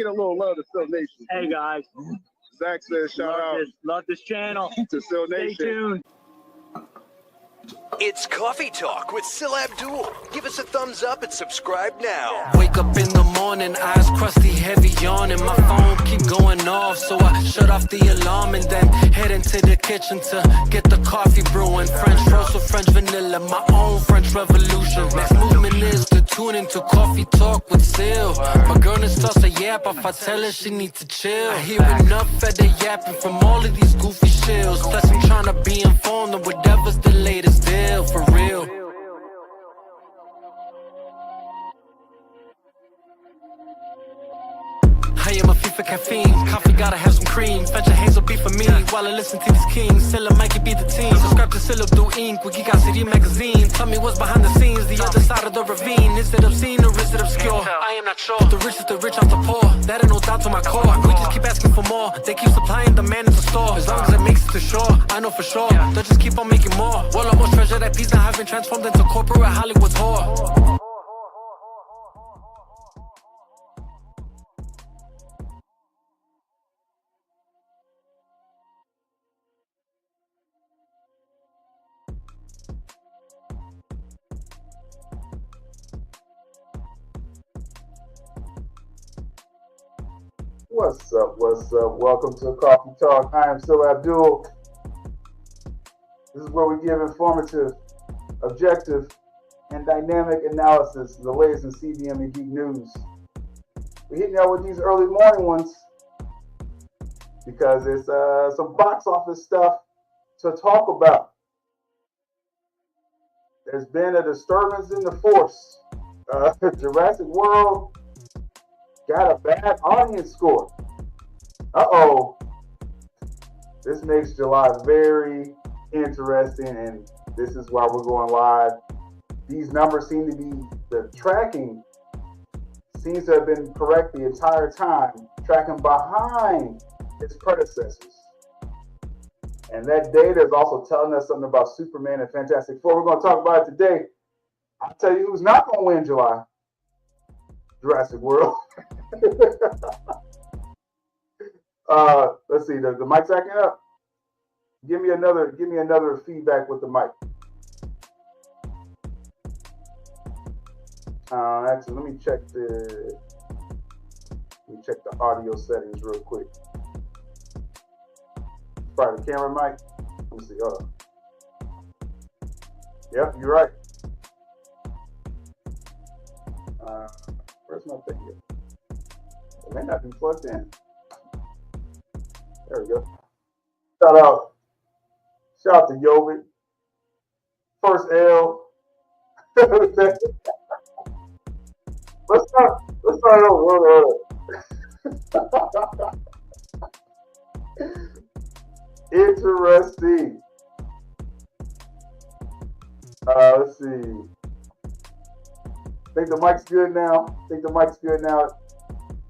a little love to Sil Nation. Hey guys, Zach says shout out love this channel. to Sil Nation. Stay tuned. It's Coffee Talk with Sylabdul. Give us a thumbs up and subscribe now. Wake up in the morning, eyes crusty, heavy yawning. My phone keep going off, so I shut off the alarm and then head into the kitchen to get the coffee brewing. French toast with French vanilla, my own French revolution. Next movement is to tune into Coffee Talk with Sil. My girl starts to yap if I tell her she needs to chill. I hear enough of the yapping from all of these goofy shills. Plus I'm trying to be informed of whatever's the latest deal. For real. I am a FIFA caffeine. Coffee gotta have some cream. Fetch a hazel be for me while I listen to these kings. Silla Mikey be the team. Subscribe to Sylabdul Inc. Wiki City magazine. Tell me what's behind the scenes, the other side of the ravine. Is it obscene or is it obscure? I am not sure. The rich is the rich off the poor. That ain't no doubt to my core. We just keep asking for more. They keep supplying the man in the store. As long as it makes it to shore, I know for sure. They'll just keep on making more. Well, almost treasure that piece now have been transformed into corporate Hollywood's whore. What's up? What's up? Welcome to Coffee Talk. I am Sylabdul. This is where we give informative, objective, and dynamic analysis of the latest in CDM and geek news. We're hitting out with these early morning ones because it's some box office stuff to talk about. There's been a disturbance in the force. Jurassic World got a bad audience score. Uh-oh. This makes July very interesting, and this is why we're going live. These numbers seem to be, the tracking seems to have been correct the entire time, tracking behind its predecessors. And that data is also telling us something about Superman and Fantastic Four. We're going to talk about it today. I'll tell you who's not going to win July. Jurassic World. Let's see. The mic's acting up. Give me another feedback with the mic. Actually, let me check the audio settings real quick. Probably the camera mic. Let me see. Hold on. Yep, you're right. Where's my thing here? It may not be plugged in. There we go. Shout out to Yovic. First L. Let's start over. Interesting. Let's see. Think the mic's good now.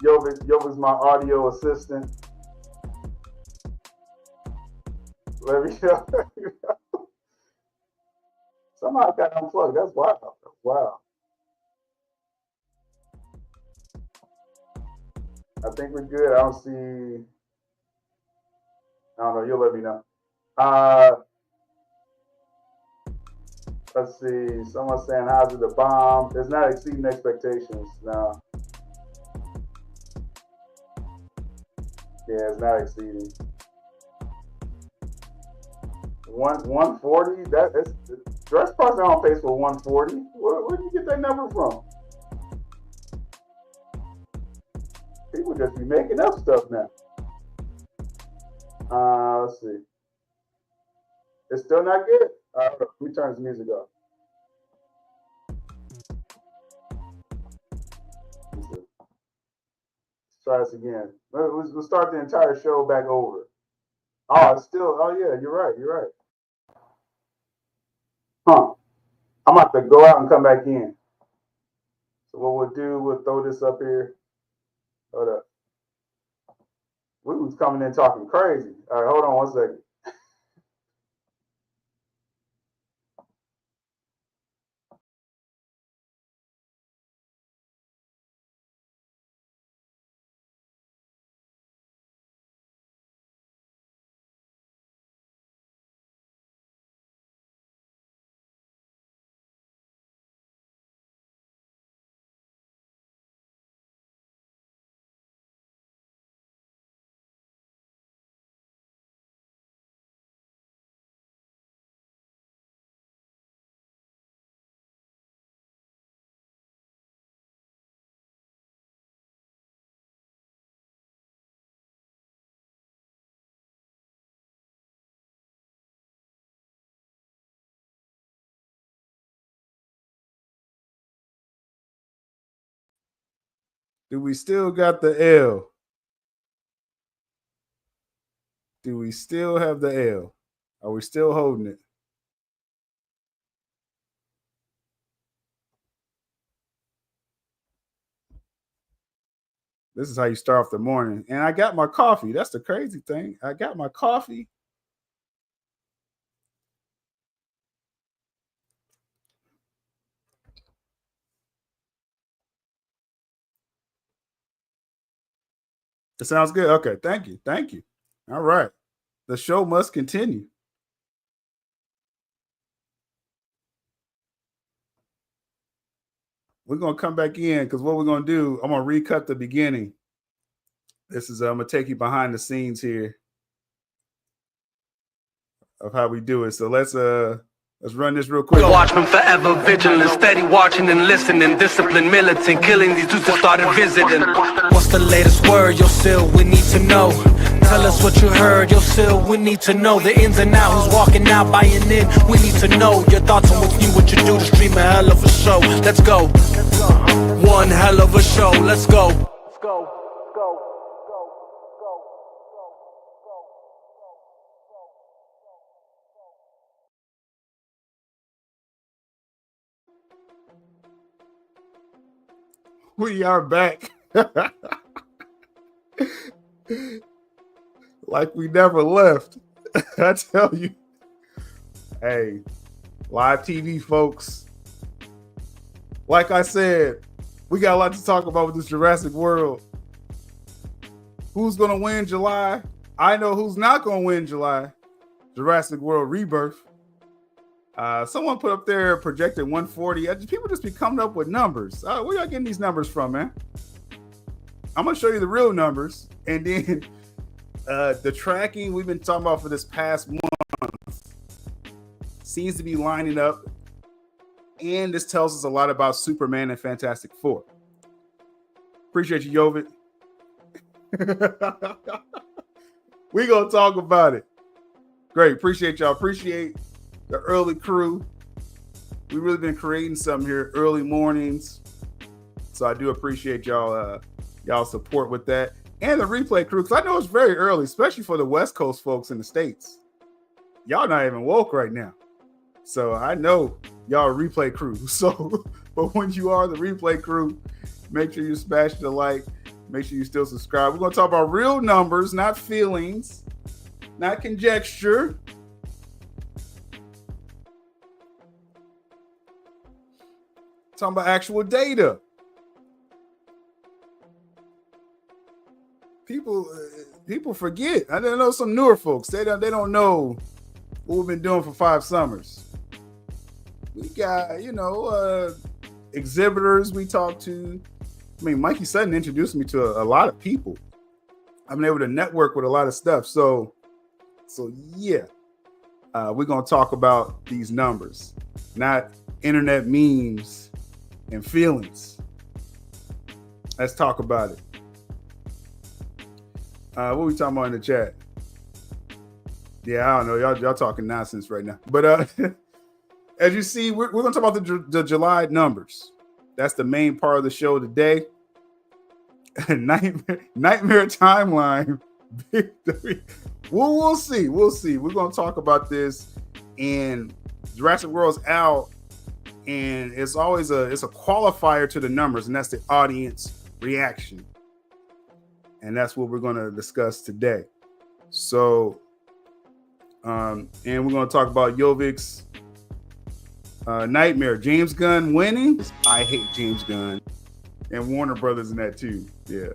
Yovic's my audio assistant. Let me know. Somehow it got unplugged. That's wild. Wow. I think we're good. I don't know. You'll let me know. Let's see. Someone's saying, how's it the bomb? It's not exceeding expectations. No. Yeah, it's not exceeding. 140? Dress Park's on pace for 140. Where did you get that number from? People just be making up stuff now. Let's see. It's still not good. Let me turn this music off. Let's try this again. We'll start the entire show back over. Oh, it's still. Oh yeah, you're right. Huh. I'm about to go out and come back in. So what we'll do, we'll throw this up here. Hold up. We was coming in talking crazy. All right, hold on 1 second. Do we still got the L? Do we still have the L? Are we still holding it? This is how you start off the morning. And I got my coffee. That's the crazy thing. I got my coffee. It sounds good. Okay. Thank you. Thank you. All right. The show must continue. We're going to come back in because what we're going to do, I'm going to recut the beginning. This is, I'm going to take you behind the scenes here of how we do it. So let's run this real quick. Watchmen forever vigilant, steady watching and listening, disciplined, militant, killing these dudes that started visiting. What's the latest word, yo, still we need to know. Tell us what you heard, yo, still we need to know. The ins and outs, who's walking out, buying in, we need to know. Your thoughts on what's new, what you do to stream a hell of a show. Let's go. One hell of a show, let's go. We are back. Like we never left. I tell you. Hey, live TV folks. Like I said, we got a lot to talk about with this Jurassic World. Who's going to win July? I know who's not going to win July. Jurassic World Rebirth. Someone put up there projected 140. People just be coming up with numbers. Where y'all getting these numbers from, man? I'm going to show you the real numbers. And then the tracking we've been talking about for this past month seems to be lining up. And this tells us a lot about Superman and Fantastic Four. Appreciate you, Jovic. We're going to talk about it. Great. Appreciate y'all. Appreciate the early crew. We've really been creating something here early mornings. So I do appreciate y'all support with that. And the replay crew, because I know it's very early, especially for the West Coast folks in the States. Y'all not even woke right now. So I know y'all are replay crew. So, but when you are the replay crew, make sure you smash the like. Make sure you still subscribe. We're going to talk about real numbers, not feelings, not conjecture. Talking about actual data. People forget. I don't know some newer folks. They don't know what we've been doing for 5 summers. We got, exhibitors we talked to. I mean, Mikey Sutton introduced me to a lot of people. I've been able to network with a lot of stuff. So yeah, we're going to talk about these numbers, not internet memes and feelings. Let's talk about it. What are we talking about in the chat? Yeah, I don't know. Y'all talking nonsense right now. But as you see, we're going to talk about the July numbers. That's the main part of the show today. Nightmare timeline. We'll see. We're going to talk about this. And Jurassic World's out. And it's always a qualifier to the numbers, and that's the audience reaction. And that's what we're going to discuss today. So, and we're going to talk about Jovic's nightmare. James Gunn winning. I hate James Gunn. And Warner Brothers in that too. Yeah.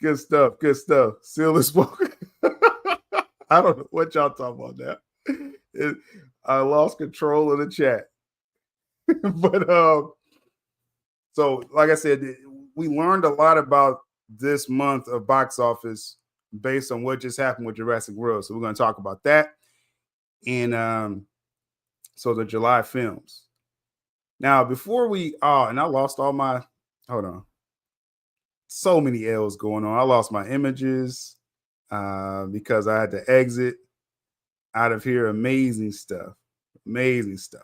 Good stuff. Seal is spoken. I don't know what y'all talking about now. I lost control of the chat. But so like I said, we learned a lot about this month of box office based on what just happened with Jurassic World. So we're going to talk about that. And so the July films. Now, before and I lost all my, hold on. So many L's going on. I lost my images because I had to exit out of here. Amazing stuff. Amazing stuff.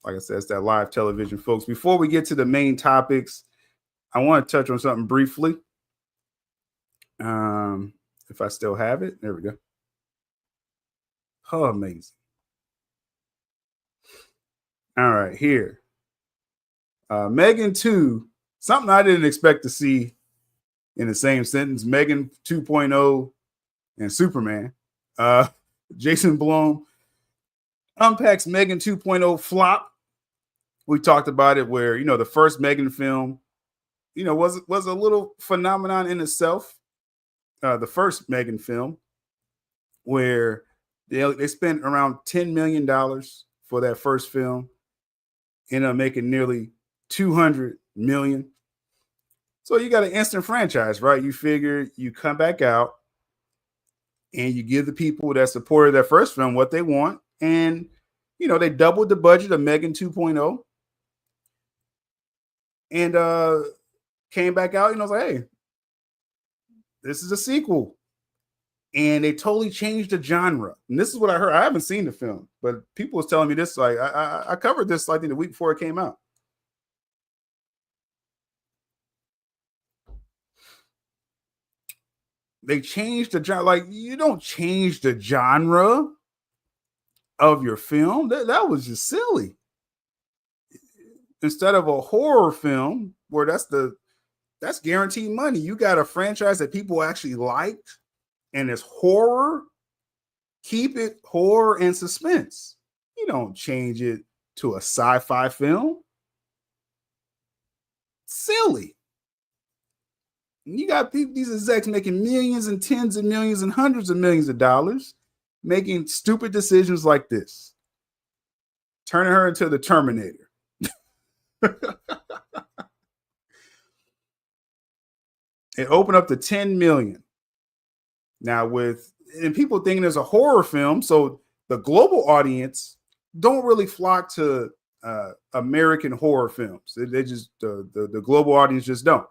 Like I said, it's that live television, folks. Before we get to the main topics, I want to touch on something briefly. If I still have it, there we go. Oh, amazing. All right, here. Megan 2, something I didn't expect to see in the same sentence. Megan 2.0 and Superman. Jason Blum unpacks Megan 2.0 flop. We talked about it where, you know, the first Megan film, you know, was a little phenomenon in itself. The first Megan film where they spent around $10 million for that first film, ended up making nearly $200 million. So you got an instant franchise, right? You figure you come back out and you give the people that supported that first film what they want. And, you know, they doubled the budget of Megan 2.0 and came back out, and I was like, hey, this is a sequel. And they totally changed the genre. And this is what I heard. I haven't seen the film, but people was telling me this. Like I covered this, I think, the week before it came out. They changed the genre. Like, you don't change the genre of your film. That was just silly. Instead of a horror film where that's guaranteed money, you got a franchise that people actually liked and it's horror. Keep it horror and suspense. You don't change it to a sci-fi film. Silly. You got these execs making millions and tens of millions and hundreds of millions of dollars, making stupid decisions like this, turning her into the Terminator. It opened up to 10 million. Now and people thinking it's a horror film, so the global audience don't really flock to American horror films. They just the global audience just don't.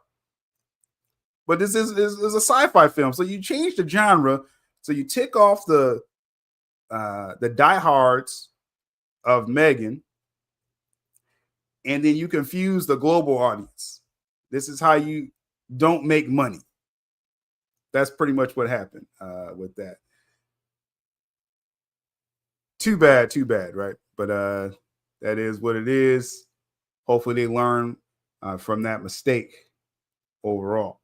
But this is a sci-fi film, so you change the genre. So you tick off the diehards of Megan, and then you confuse the global audience. This is how you don't make money. That's pretty much what happened with that. Too bad, right? But that is what it is. Hopefully they learn from that mistake overall.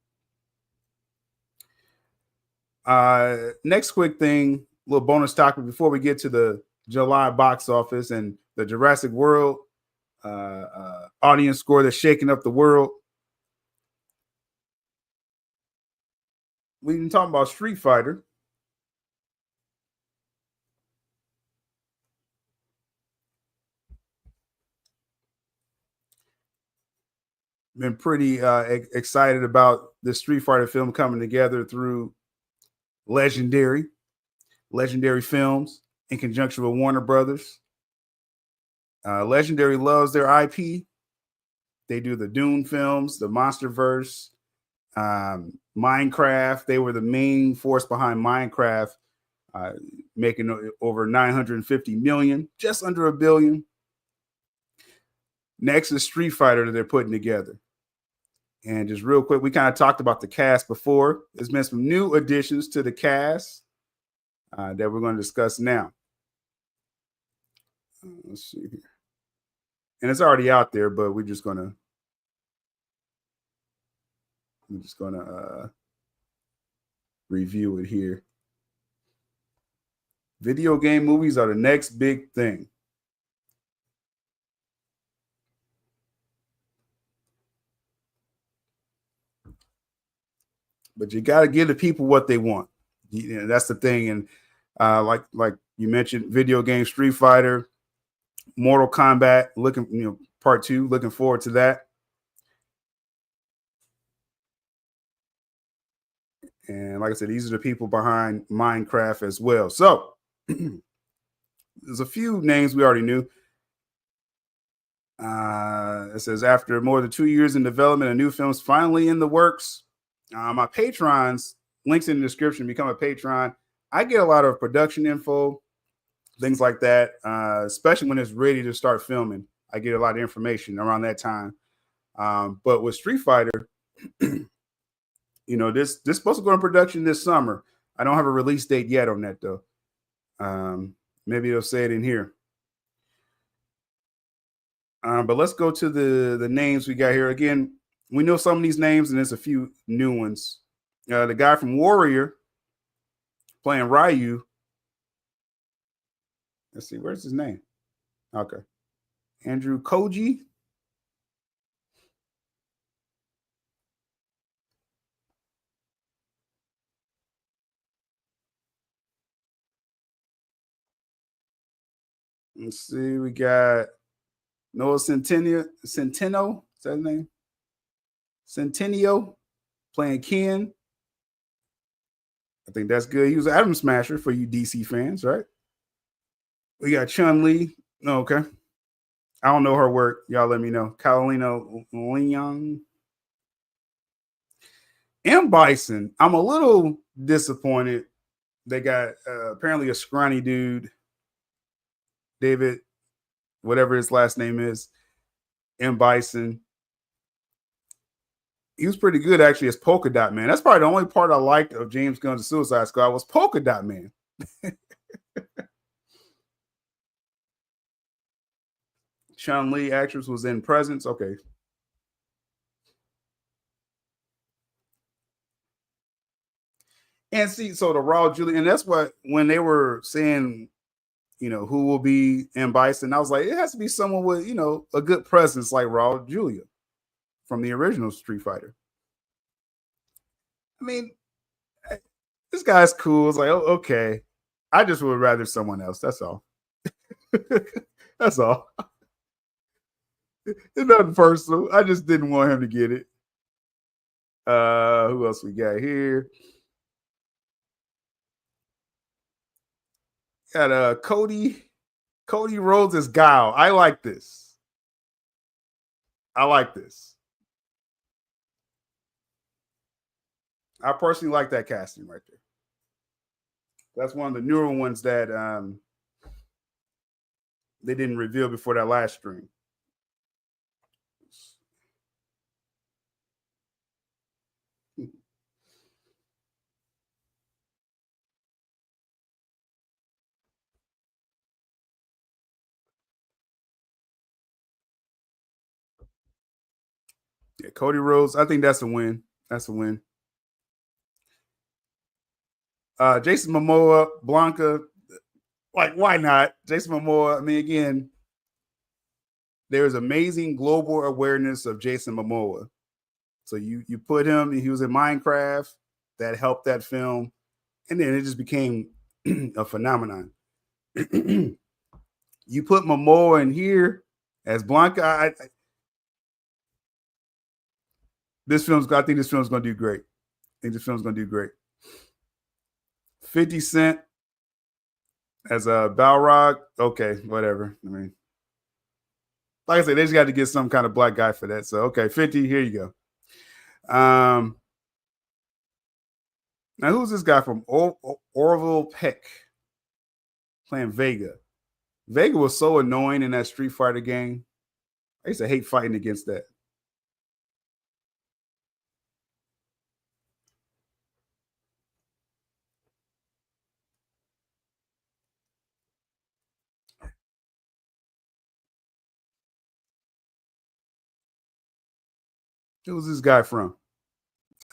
Next quick thing, little bonus topic before we get to the July box office and the Jurassic World audience score that's shaking up the world. We've been talking about Street Fighter. Been pretty excited about the Street Fighter film coming together through Legendary Films in conjunction with Warner Brothers. Legendary loves their IP. They do the Dune films, the Monsterverse, Minecraft. They were the main force behind Minecraft, making over 950 million, just under $1 billion. Next is Street Fighter that they're putting together. And just real quick, we kind of talked about the cast before. There's been some new additions to the cast that we're going to discuss now. Let's see here. And it's already out there, but we're just going to review it here. Video game movies are the next big thing. But you got to give the people what they want. You know, that's the thing. And like you mentioned, video game Street Fighter, Mortal Kombat, part 2, looking forward to that. And like I said, these are the people behind Minecraft as well. So there's a few names we already knew. It says, after more than 2 years in development, a new film's finally in the works. My patrons, links in the description, become a patron. I get a lot of production info things like that, especially when it's ready to start filming. I get a lot of information around that time. But with Street Fighter, this supposed to go in production this summer. I don't have a release date yet on that though. Maybe they'll say it in here. But let's go to the names we got here. Again, we know some of these names, and there's a few new ones. The guy from Warrior playing Ryu. Let's see, where's his name? Okay. Andrew Koji. Let's see, we got Noah Centineo. Is that his name? Centineo playing Ken. I think that's good. He was an Atom Smasher for you DC fans, right? We got Chun-Li. Oh, okay. I don't know her work. Y'all let me know. Carolina Leon. M. Bison. I'm a little disappointed. They got apparently a scrawny dude. David, whatever his last name is. M. Bison. He was pretty good actually as Polka Dot Man. That's probably the only part I liked of James Gunn's Suicide Squad was Polka Dot Man. Chun-Li actress was in Presence. Okay. And see, so the Raw Julia, and that's what when they were saying, who will be M. Bison, I was like, it has to be someone with, a good presence like Raw Julia from the original Street Fighter. I mean, this guy's cool. It's like, oh, okay. I just would rather someone else. That's all. That's all. It's nothing personal. I just didn't want him to get it. Who else we got here? Got Cody Rhodes as Guile. I like this. I personally like that casting right there. That's one of the newer ones that they didn't reveal before that last stream. Yeah, Cody Rhodes. I think that's a win. That's a win. Jason Momoa, Blanca. Like, why not? Jason Momoa. I mean, again, there's amazing global awareness of Jason Momoa. So you put him, he was in Minecraft. That helped that film. And then it just became a phenomenon. You put Momoa in here as Blanca. I think this film's going to do great. 50 Cent as a Balrog. Okay, whatever. I mean, like I said, they just got to get some kind of black guy for that. So, okay, 50, here you go. Now, who's this guy from Orville Peck playing VEGA? VEGA was so annoying in that Street Fighter game. I used to hate fighting against that. Who's this guy from?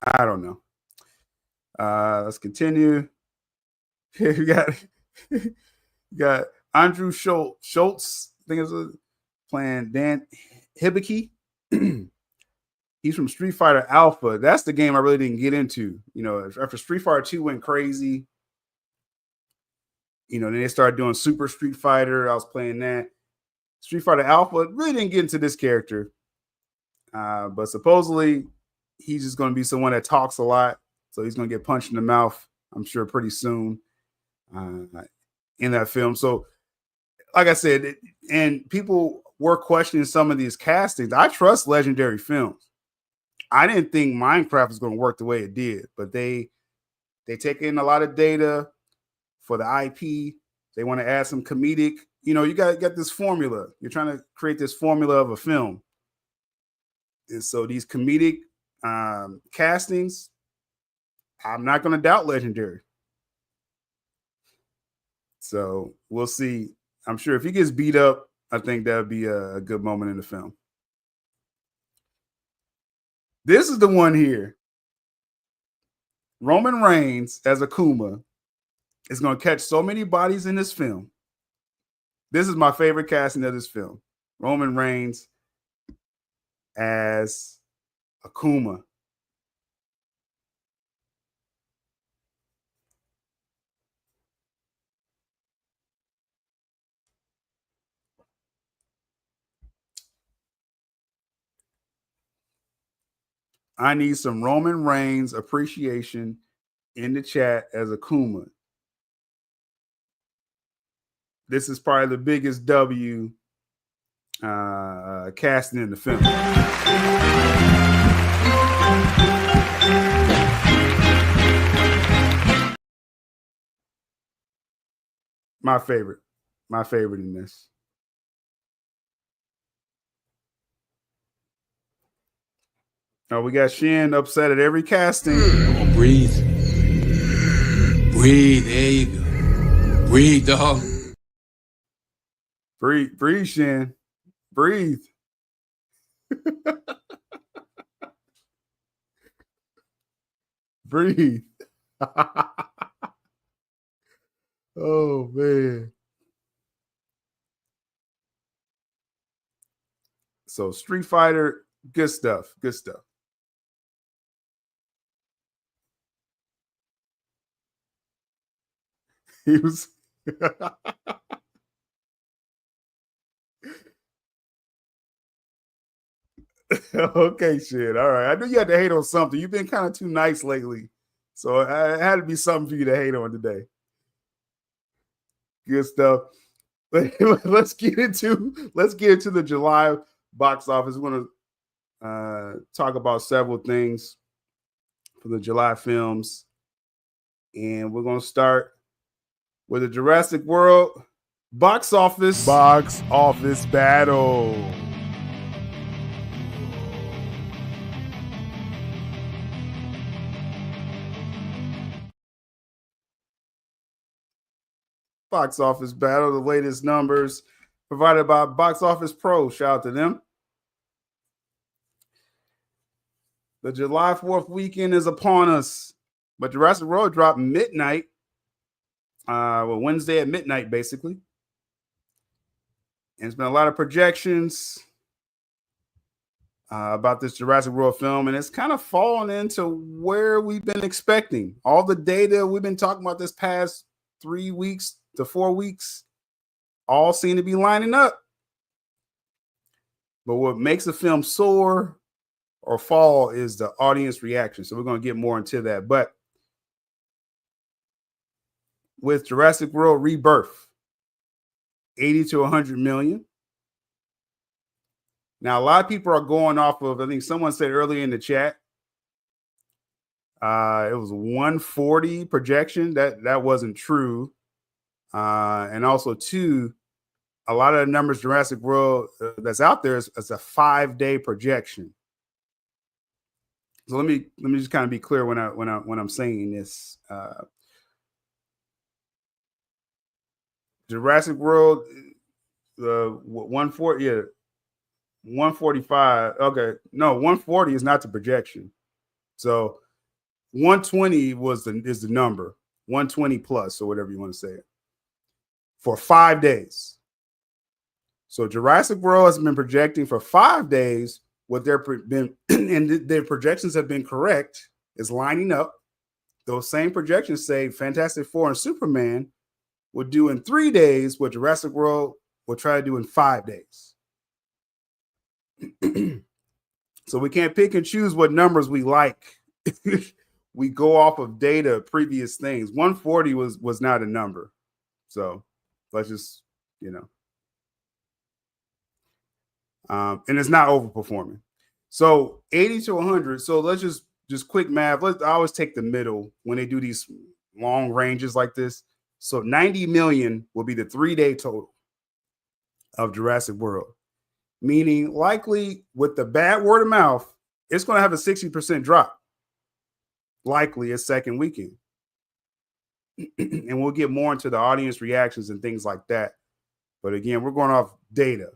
I don't know. Let's continue. We got Andrew Schultz. I think it's playing Dan Hibiki. He's from Street Fighter Alpha. That's the game I really didn't get into. After Street Fighter 2 went crazy, then they started doing Super Street Fighter. I was playing that. Street Fighter Alpha, really didn't get into this character. But supposedly he's just going to be someone that talks a lot. So he's going to get punched in the mouth, I'm sure, pretty soon in that film. So, like I said, and people were questioning some of these castings. I trust Legendary Films. I didn't think Minecraft was going to work the way it did, but they take in a lot of data for the IP. They want to add some comedic. You know, you got to get this formula. You're trying to create this formula of a film. And so these comedic castings, I'm not going to doubt Legendary. So we'll see. I'm sure if he gets beat up, I think that would be a good moment in the film. This is the one here. Roman Reigns as Akuma is going to catch so many bodies in this film. This is my favorite casting of this film. Roman Reigns as Akuma. I need some Roman Reigns appreciation in the chat as Akuma. This is probably the biggest W casting in the film. My favorite in this. Oh, we got Shin upset at every casting. Come on, breathe. Breathe. There you go. Breathe, dog. Breathe, Shin. Breathe. Breathe. Oh, man. So Street Fighter, good stuff. Good stuff. He was okay, shit. All right. I knew you had to hate on something. You've been kind of too nice lately. So it had to be something for you to hate on today. Good stuff. Let's get into the July box office. We're going to talk about several things for the July films. And we're going to start with the Jurassic World box office battle. Box office battle, the latest numbers provided by Box Office Pro. Shout out to them. The July 4th weekend is upon us, but Jurassic World dropped midnight. Wednesday at midnight, basically. And it's been a lot of projections about this Jurassic World film, and it's kind of fallen into where we've been expecting. All the data we've been talking about this past 3 weeks to 4 weeks all seem to be lining up. But what makes a film soar or fall is the audience reaction. So we're going to get more into that. But with Jurassic World Rebirth, 80 to 100 million. Now, a lot of people are going off of, I think someone said earlier in the chat, it was 140 projection. That wasn't true. And also, too, a lot of the numbers Jurassic World that's out there is a 5-day projection. So let me just kind of be clear when I'm saying this. Jurassic World, 140, yeah, 145. Okay, no, 140 is not the projection. So 120 is the number, 120 plus or whatever you want to say it, for 5 days. So Jurassic World has been projecting for 5 days. What they're been and their projections have been correct is lining up. Those same projections say Fantastic Four and Superman will do in 3 days what Jurassic World will try to do in 5 days. So we can't pick and choose what numbers we like. We go off of data, previous things. 140 was not a number. So let's just, and it's not overperforming. So 80 to 100. So let's just quick math. I always take the middle when they do these long ranges like this. So 90 million will be the 3-day total of Jurassic World, meaning likely with the bad word of mouth, it's going to have a 60% drop, likely a second weekend. And we'll get more into the audience reactions and things like that. But again, we're going off data,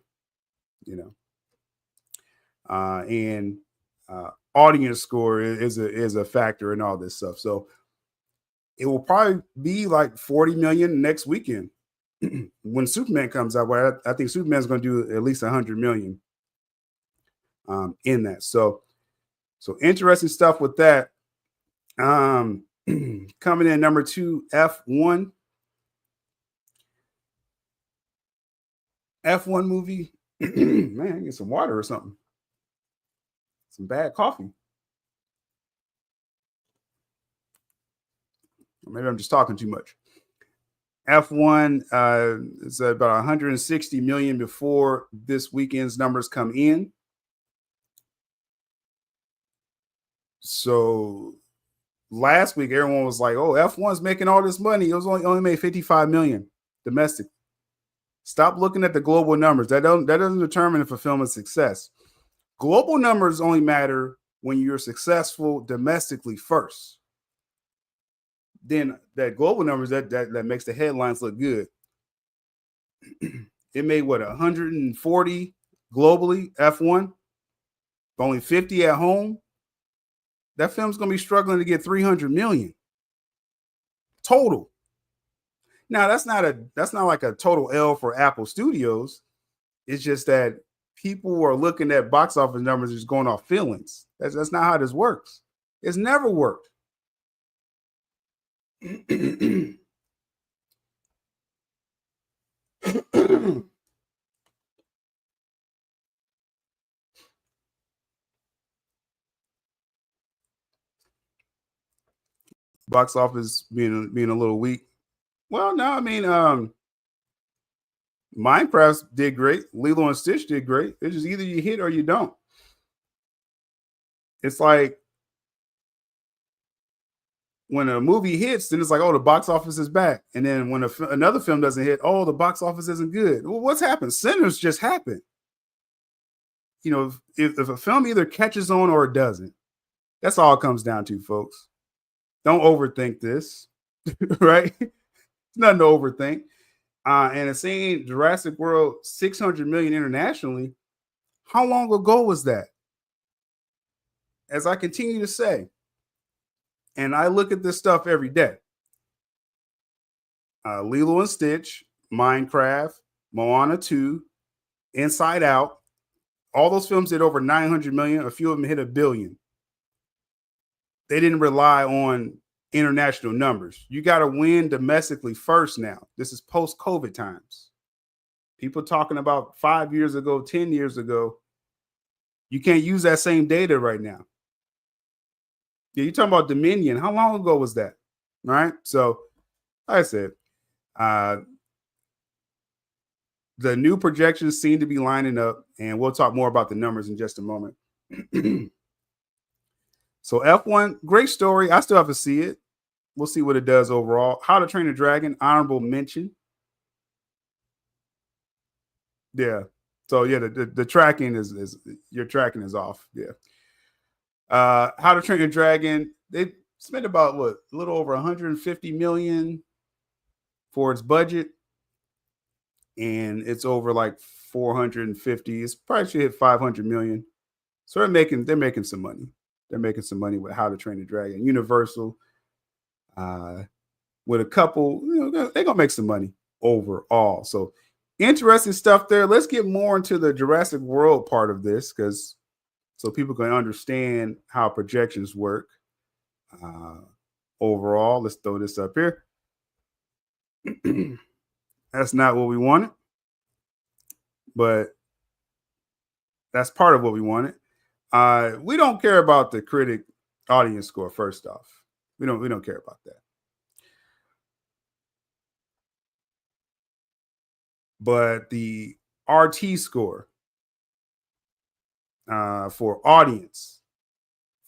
and audience score is a factor in all this stuff. So it will probably be like 40 million next weekend when Superman comes out. Where I think Superman's going to do at least 100 million in that. So interesting stuff with that. Coming in number 2, F1. F1 movie. Man, get some water or something. Some bad coffee. Or maybe I'm just talking too much. F1 is about 160 million before this weekend's numbers come in. So last week, everyone was like, "Oh, F1's making all this money." It was only made 55 million domestic. Stop looking at the global numbers. That doesn't determine if a film is success. Global numbers only matter when you're successful domestically first. Then that global numbers that makes the headlines look good. It made 140 globally, F1, only 50 at home. That film's gonna be struggling to get 300 million total. Now that's not like a total L for Apple Studios. It's just that people are looking at box office numbers just going off feelings. That's not how this works. It's never worked. Box office being a little weak. Well, no, I mean, Minecraft did great. Lilo and Stitch did great. It's just either you hit or you don't. It's like when a movie hits, then it's like, oh, the box office is back. And then when another film doesn't hit, oh, the box office isn't good. Well, what's happened? Sinners just happened. If a film either catches on or it doesn't, that's all it comes down to, folks. Don't overthink this, right? It's nothing to overthink. And it's saying Jurassic World 600 million internationally. How long ago was that? As I continue to say, and I look at this stuff every day. Lilo and Stitch, Minecraft, Moana 2, Inside Out, all those films did over 900 million. A few of them hit $1 billion. They didn't rely on international numbers. You got to win domestically first now. This is post-COVID times. People talking about 5 years ago, 10 years ago. You can't use that same data right now. Yeah, you're talking about Dominion. How long ago was that? Right? So, like I said, the new projections seem to be lining up, and we'll talk more about the numbers in just a moment. So F1, great story. I still have to see it. We'll see what it does overall. How to Train a Dragon, honorable mention. Yeah. So yeah, the tracking is your tracking is off. Yeah. How to Train a Dragon, they spent about a little over 150 million for its budget, and it's over like 450. It's probably should hit 500 million. So they're making some money. They're making some money with How to Train a Dragon. Universal, with a couple, they're gonna make some money overall. So interesting stuff there. Let's get more into the Jurassic World part of this, so people can understand how projections work. Overall, let's throw this up here. That's not what we wanted, but that's part of what we wanted. We don't care about the critic audience score. First off, we don't care about that. But the RT score for audience,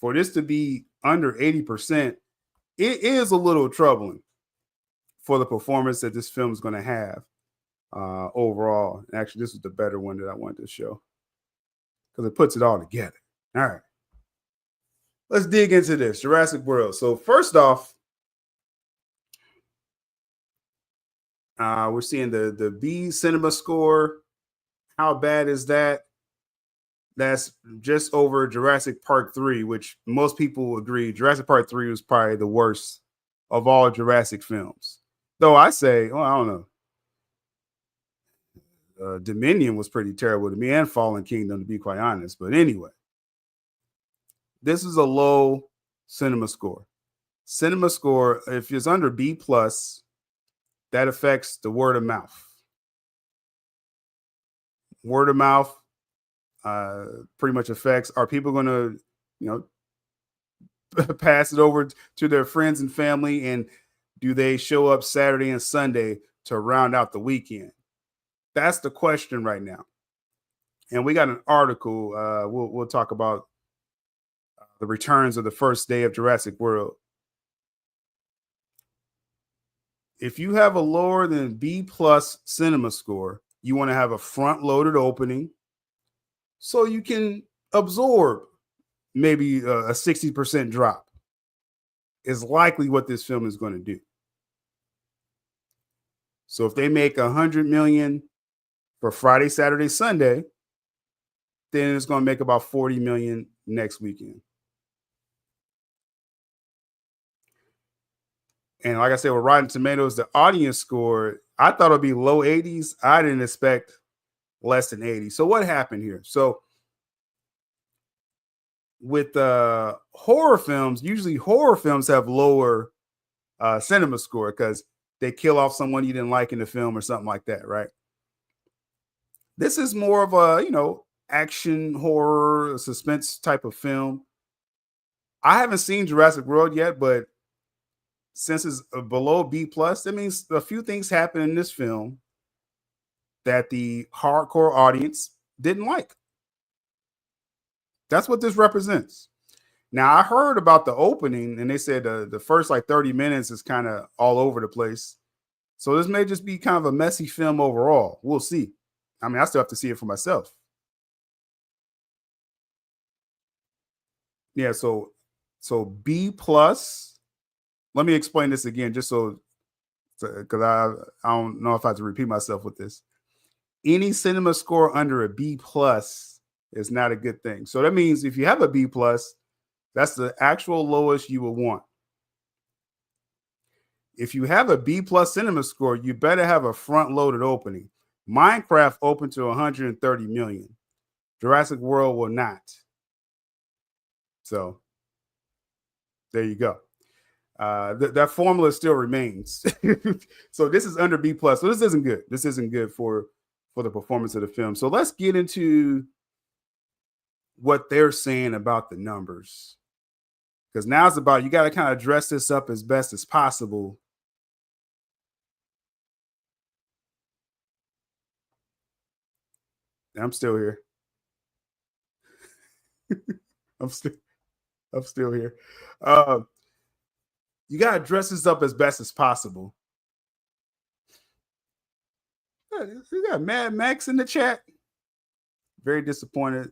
for this to be under 80%, it is a little troubling. for the performance that this film is going to have overall. And actually, this is the better one that I wanted to show because it puts it all together. All right. Let's dig into this Jurassic World. So first off, we're seeing the B cinema score. How bad is that? That's just over Jurassic Park 3, which most people agree Jurassic Park 3 was probably the worst of all Jurassic films. Though I say, well, I don't know. Dominion was pretty terrible to me, and Fallen Kingdom, to be quite honest. But anyway, this is a low cinema score. Cinema score, if it's under B+, that affects the word of mouth. Word of mouth pretty much affects, are people going to, pass it over to their friends and family, and do they show up Saturday and Sunday to round out the weekend? That's the question right now. And we got an article. We'll talk about the returns of the first day of Jurassic World. If you have a lower than B+ cinema score, you want to have a front-loaded opening so you can absorb maybe a 60% drop. Is likely what this film is going to do. So if they make $100 million for Friday, Saturday, Sunday, then it's going to make about $40 million next weekend. And like I said, with Rotten Tomatoes, the audience score, I thought it'd be low 80s. I didn't expect less than 80. So what happened here? So with horror films, usually horror films have lower cinema score because they kill off someone you didn't like in the film or something like that, right? This is more of a, action, horror, suspense type of film. I haven't seen Jurassic World yet, but since it's below B+, that means a few things happen in this film that the hardcore audience didn't like. That's what this represents. Now, I heard about the opening, and they said the first 30 minutes is kind of all over the place. So this may just be kind of a messy film overall. We'll see. I mean, I still have to see it for myself. Yeah, so B+. Let me explain this again, just so because I don't know if I have to repeat myself with this. Any cinema score under a B+ is not a good thing. So that means if you have a B+, that's the actual lowest you will want. If you have a B+ cinema score, you better have a front-loaded opening. Minecraft opened to 130 million. Jurassic World will not. So there you go. That formula still remains. So this is under B+. So this isn't good. This isn't good for the performance of the film. So let's get into what they're saying about the numbers. Because now it's about, you got to kind of dress this up as best as possible. I'm still here. I'm still here. You got to dress this up as best as possible. You got Mad Max in the chat. Very disappointed.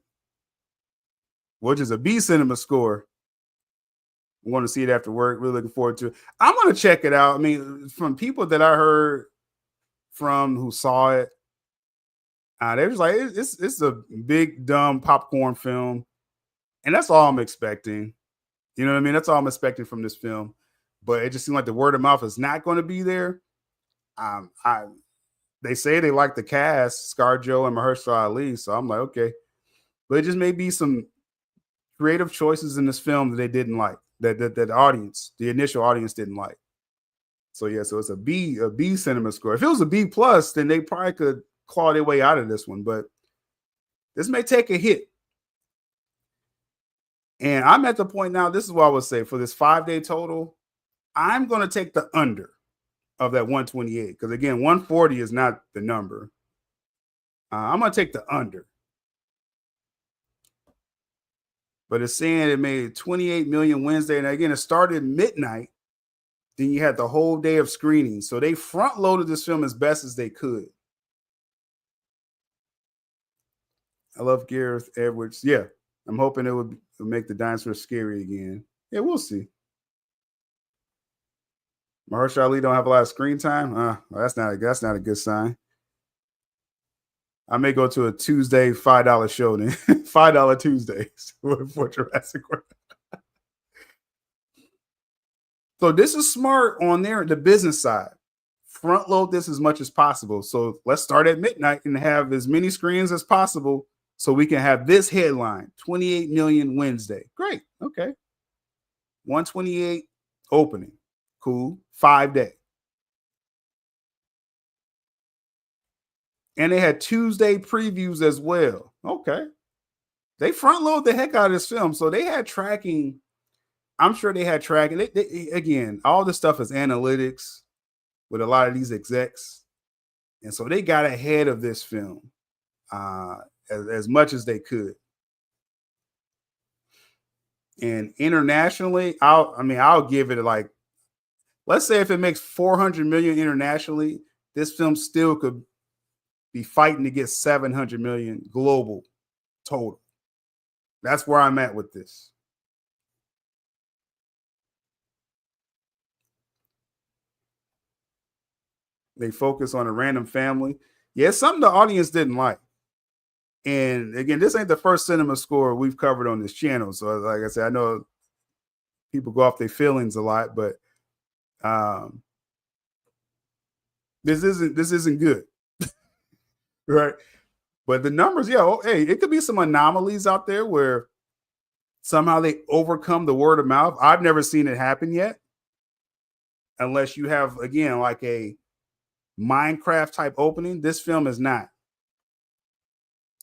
Which is a B cinema score. I'm going to see it after work. Really looking forward to it. I'm going to check it out. I mean, from people that I heard from who saw it, they was like, it's a big, dumb popcorn film. And that's all I'm expecting. You know what I mean? That's all I'm expecting from this film. But it just seemed like the word of mouth is not going to be there. They say they like the cast, ScarJo and Mahershala Ali. So I'm like, okay. But it just may be some creative choices in this film that they didn't like, that the initial audience didn't like. So yeah, so it's a B cinema score. If it was a B+, then they probably could claw their way out of this one. But this may take a hit. And I'm at the point now, this is what I would say, for this 5-day total, I'm going to take the under of that 128. Because again, 140 is not the number. I'm going to take the under. But it's saying it made 28 million Wednesday. And again, it started midnight. Then you had the whole day of screening. So they front loaded this film as best as they could. I love Gareth Edwards. Yeah, I'm hoping it would make the dinosaurs scary again. Yeah, we'll see. Mahershala Ali don't have a lot of screen time. Well, that's not a good sign. I may go to a Tuesday $5 show then. $5 Tuesdays for Jurassic World. So this is smart on the business side. Front load this as much as possible. So let's start at midnight and have as many screens as possible so we can have this headline, 28 million Wednesday. Great. Okay. 128 opening. Cool. 5 day. And they had Tuesday previews as well. Okay. They front load the heck out of this film. So they had tracking. I'm sure they had tracking. Again, all this stuff is analytics with a lot of these execs. And so they got ahead of this film as much as they could. And internationally, I'll give it like, let's say if it makes 400 million internationally, this film still could be fighting to get 700 million global total. That's where I'm at with this. They focus on a random family. Yeah, it's something the audience didn't like. And again, this ain't the first cinema score we've covered on this channel. So like I said, I know people go off their feelings a lot, but this isn't good. Right. But the numbers, hey, it could be some anomalies out there where somehow they overcome the word of mouth. I've never seen it happen yet. Unless you have, again, like a Minecraft type opening. This film is not.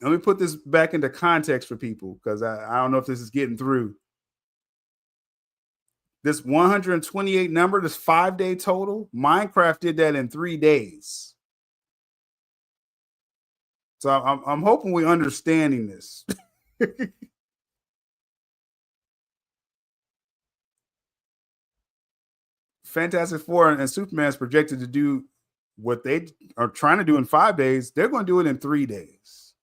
Let me put this back into context for people because I don't know if this is getting through. This 128 number, this 5 day total, Minecraft did that in 3 days. So I'm hoping we're understanding this. Fantastic Four and Superman is projected to do what they are trying to do in 5 days. They're going to do it in 3 days.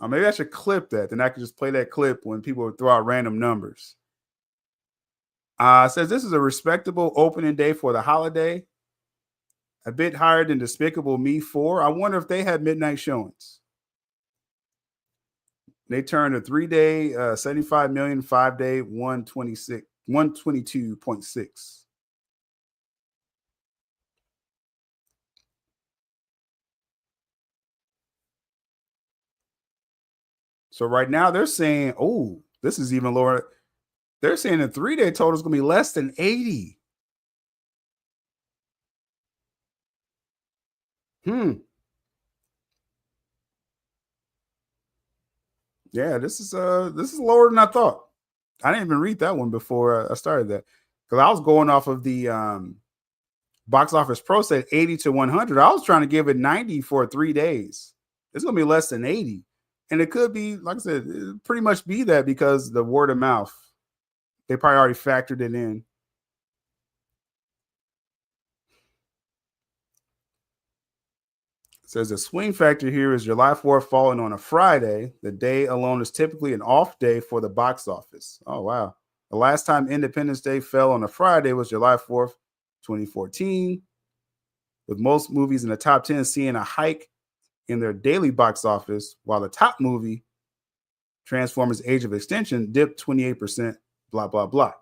Maybe I should clip that. Then I can just play that clip when people throw out random numbers. Says this is a respectable opening day for the holiday. A bit higher than Despicable Me 4. I wonder if they had midnight showings. They turned a 3 day 75 million, 5 day 122.6. So right now they're saying, oh, this is even lower. They're saying the 3 day total is going to be less than 80. Yeah, this is lower than I thought. I didn't even read that one before I started that because I was going off of the Box Office Pro said 80 to 100. I was trying to give it 90 for 3 days. It's going to be less than 80. And it could be, like I said, it pretty much be that because the word of mouth, they probably already factored it in. It says the swing factor here is July 4th falling on a Friday. The day alone is typically an off day for the box office. Oh, wow. The last time Independence Day fell on a Friday was July 4th, 2014, with most movies in the top 10 seeing a hike in their daily box office, while the top movie, Transformers Age of Extinction, dipped 28%, blah, blah, blah.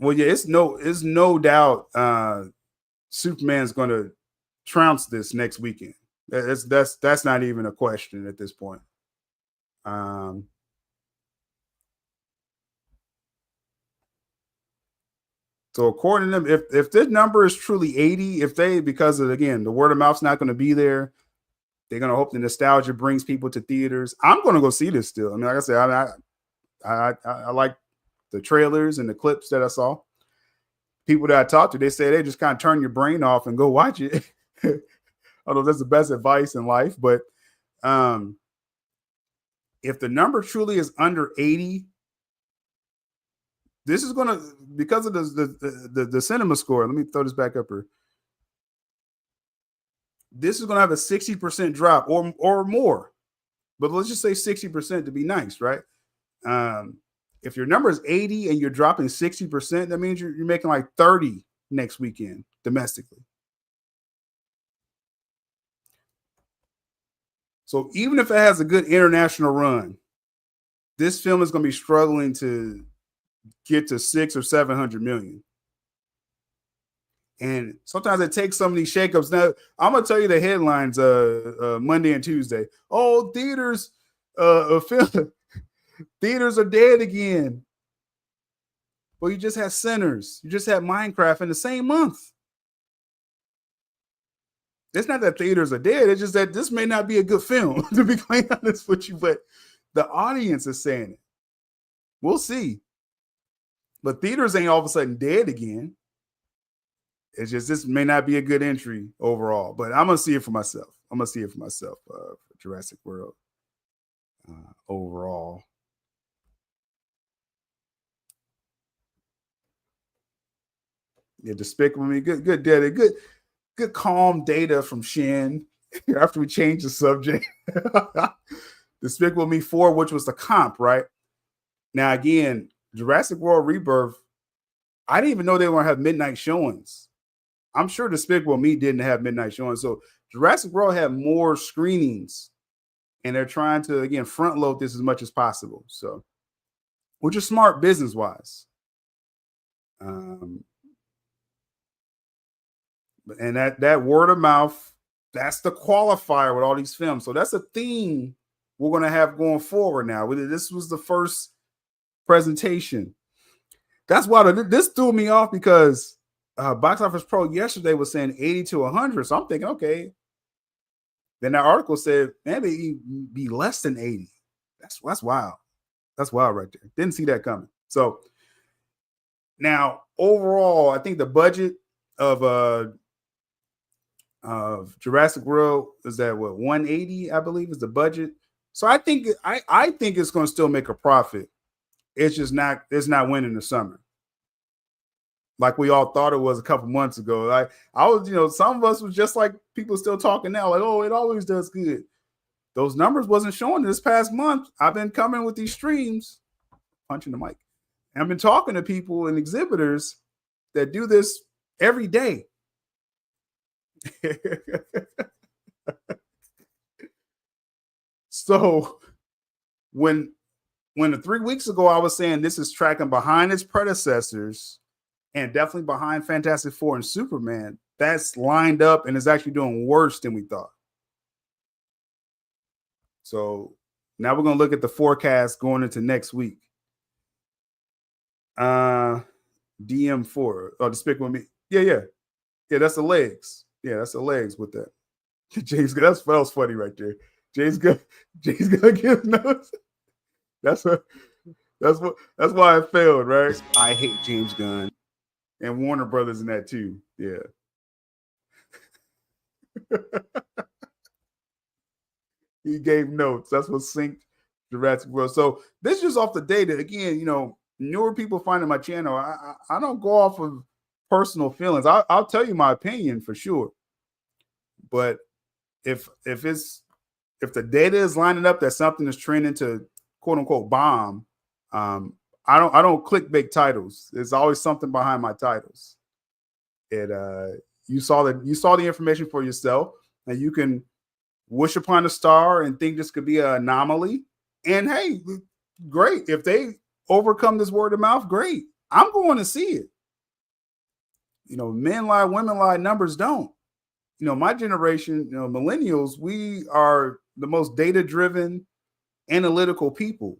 Well, yeah, it's no doubt Superman's going to trounce this next weekend. That's not even a question at this point. So according to them, if this number is truly 80, because of, again, the word of mouth's not going to be there, they're going to hope the nostalgia brings people to theaters. I'm going to go see this still. I mean, like I said, I like the trailers and the clips that I saw. People that I talked to, they say they just kind of turn your brain off and go watch it. I don't know if that's the best advice in life, but If the number truly is under 80, this is going to, because of the cinema score. Let me throw this back up here. This is going to have a 60% drop or more, but let's just say 60% to be nice, right? If your number is 80 and you're dropping 60%, that means you're making like 30 next weekend domestically. So even if it has a good international run, this film is going to be struggling to get to 600 or 700 million. And sometimes it takes some of these shakeups. Now, I'm going to tell you the headlines Monday and Tuesday. Oh, theaters are dead again. Well, you just had Sinners. You just had Minecraft in the same month. It's not that theaters are dead. It's just that this may not be a good film, to be quite honest with you. But the audience is saying it. We'll see. But theaters ain't all of a sudden dead again. It's just this may not be a good entry overall. But I'm going to see it for myself. For Jurassic World overall. Yeah, Despicable Me. Good data. Good calm data from Shin after we changed the subject. Despicable Me 4, which was the comp, right? Now, again, Jurassic World Rebirth, I didn't even know they were going to have midnight showings. I'm sure Despicable Me didn't have midnight showings. So Jurassic World had more screenings, and they're trying to, again, front load this as much as possible. So, which is smart business-wise. And that word of mouth, that's the qualifier with all these films. So that's a theme we're going to have going forward now. This was the first presentation. That's why this threw me off, because Box Office Pro yesterday was saying 80 to 100. So I'm thinking, okay. Then that article said, maybe it'd be less than 80. That's wild. That's wild right there. Didn't see that coming. So now overall, I think the budget of Jurassic World is that 180, I believe, is the budget. So I think it's going to still make a profit. It's not winning the summer like we all thought it was a couple months ago. I was, some of us was just like people still talking now, like, oh, it always does good. Those numbers wasn't showing this past month. I've been coming with these streams, punching the mic. And I've been talking to people and exhibitors that do this every day. So when 3 weeks ago I was saying this is tracking behind its predecessors and definitely behind Fantastic Four and Superman, that's lined up and is actually doing worse than we thought. So now we're going to look at the forecast going into next week. DM4. Oh, Despicable Me. Yeah, that's the legs. Yeah, that's the legs with that. James, that was funny right there. James gonna give notes. That's why I failed, right? I hate James Gunn and Warner Brothers in that too. Yeah. He gave notes. That's what synced Jurassic World. So this is just off the data. Again, newer people finding my channel. I don't go off of personal feelings. I'll tell you my opinion for sure. But if the data is lining up that something is trending to quote unquote bomb, I don't clickbait titles. There's always something behind my titles. You saw the information for yourself, and you can wish upon a star and think this could be an anomaly. And hey, great. If they overcome this word of mouth, great. I'm going to see it. Men lie, women lie, numbers don't. My generation, millennials, we are the most data-driven, analytical people.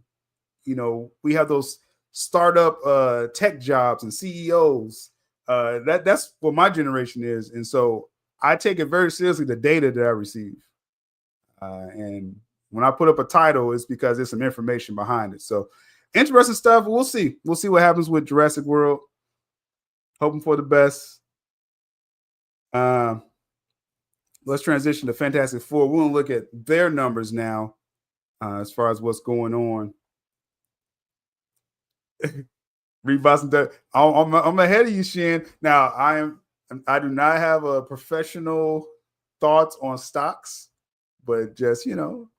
We have those startup tech jobs and CEOs. That's what my generation is. And so I take it very seriously, the data that I receive. And when I put up a title, it's because there's some information behind it. So interesting stuff. We'll see. We'll see what happens with Jurassic World. Hoping for the best. let's transition to Fantastic Four. We're going to look at their numbers now as far as what's going on. Reed Boston, I'm ahead of you, Shin. Now, I do not have a professional thoughts on stocks, but just, you know.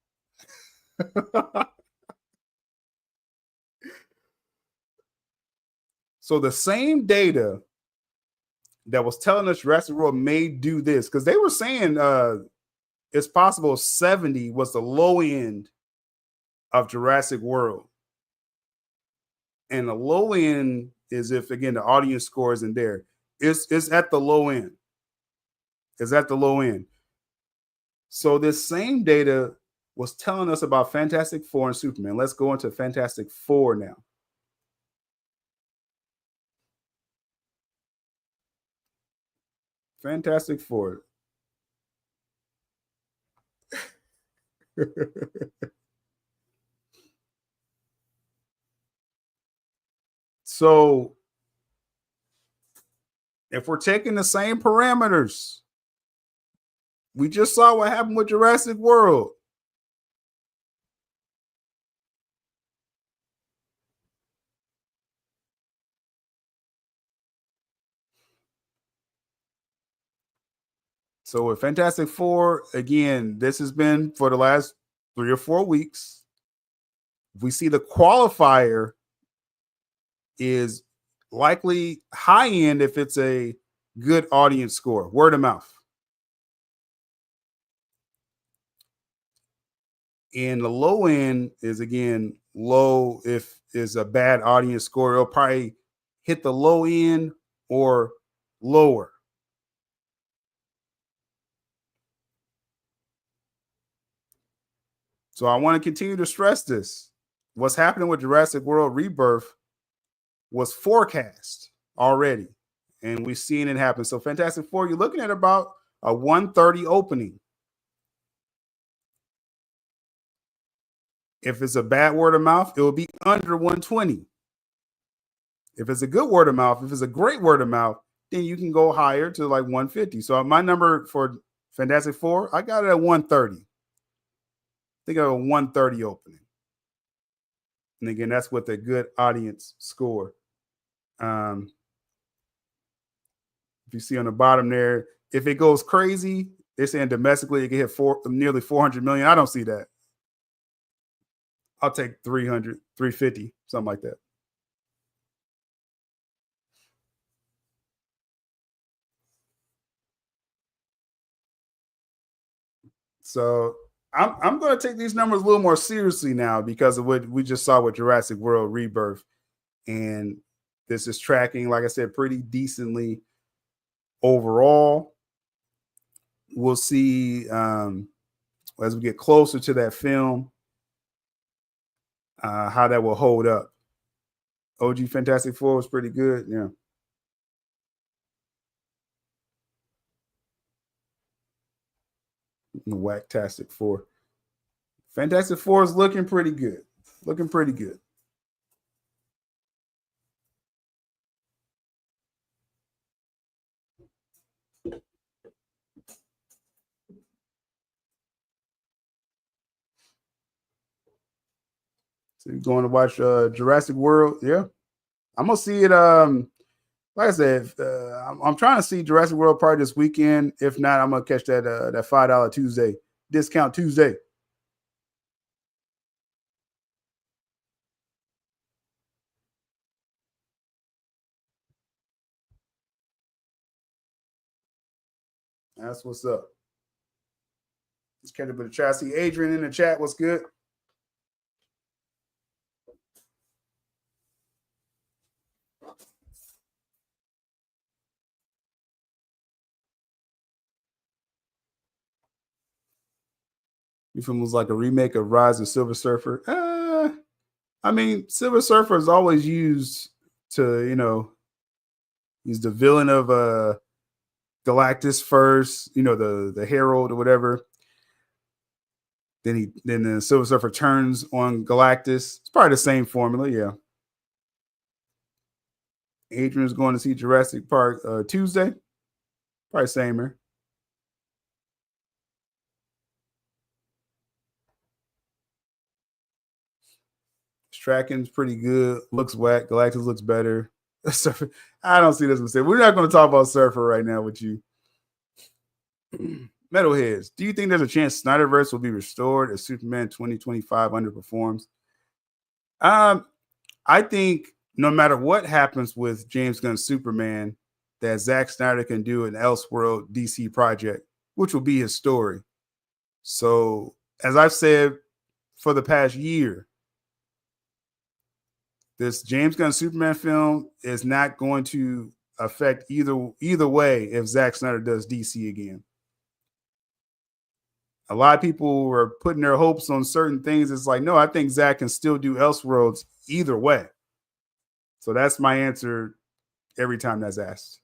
So the same data that was telling us Jurassic World may do this, because they were saying it's possible 70 was the low end of Jurassic World. And the low end is if, again, the audience score isn't there. It's at the low end. It's at the low end. So this same data was telling us about Fantastic Four and Superman. Let's go into Fantastic Four now. Fantastic Four. So if we're taking the same parameters, we just saw what happened with Jurassic World. So with Fantastic Four, again, this has been for the last 3 or 4 weeks. We see the qualifier is likely high end if it's a good audience score, word of mouth. And the low end is, again, low if it's a bad audience score. It'll probably hit the low end or lower. So I want to continue to stress this. What's happening with Jurassic World Rebirth was forecast already, and we've seen it happen. So Fantastic Four, you're looking at about a 130 opening. If it's a bad word of mouth, it will be under 120. If it's a good word of mouth, if it's a great word of mouth, then you can go higher to like 150. So my number for Fantastic Four, I got it at 130. Think of a 130 opening. And again, that's with a good audience score. If you see on the bottom there, if it goes crazy, they're saying domestically it can hit nearly 400 million. I don't see that. I'll take 300, 350, something like that. So I'm going to take these numbers a little more seriously now because of what we just saw with Jurassic World Rebirth. And this is tracking, like I said, pretty decently overall. We'll see as we get closer to that film how that will hold up. OG Fantastic Four was pretty good. Yeah. Whacktastic Four. Fantastic Four is looking pretty good. Looking pretty good. So you're going to watch Jurassic World? Yeah. I'm going to see it. Like I said, I'm trying to see Jurassic World probably this weekend. If not, I'm going to catch that $5 Tuesday, discount Tuesday. That's what's up. Let's catch up with the chat. See Adrian in the chat. What's good? Your film was like a remake of Rise of Silver Surfer. I mean, Silver Surfer is always used to, he's the villain of Galactus first, the Herald or whatever. Then the Silver Surfer turns on Galactus. It's probably the same formula, yeah. Adrian's going to see Jurassic Park Tuesday. Probably same here. Tracking's pretty good. Looks whack. Galactus looks better. Surfer, I don't see this mistake. We're not going to talk about Surfer right now with you. Metalheads, do you think there's a chance Snyderverse will be restored if Superman 2025 underperforms? I think no matter what happens with James Gunn's Superman, that Zack Snyder can do an Elseworld DC project, which will be his story. So, as I've said for the past year, this James Gunn Superman film is not going to affect either way if Zack Snyder does DC again. A lot of people are putting their hopes on certain things. It's like, no, I think Zack can still do Elseworlds either way. So that's my answer every time that's asked.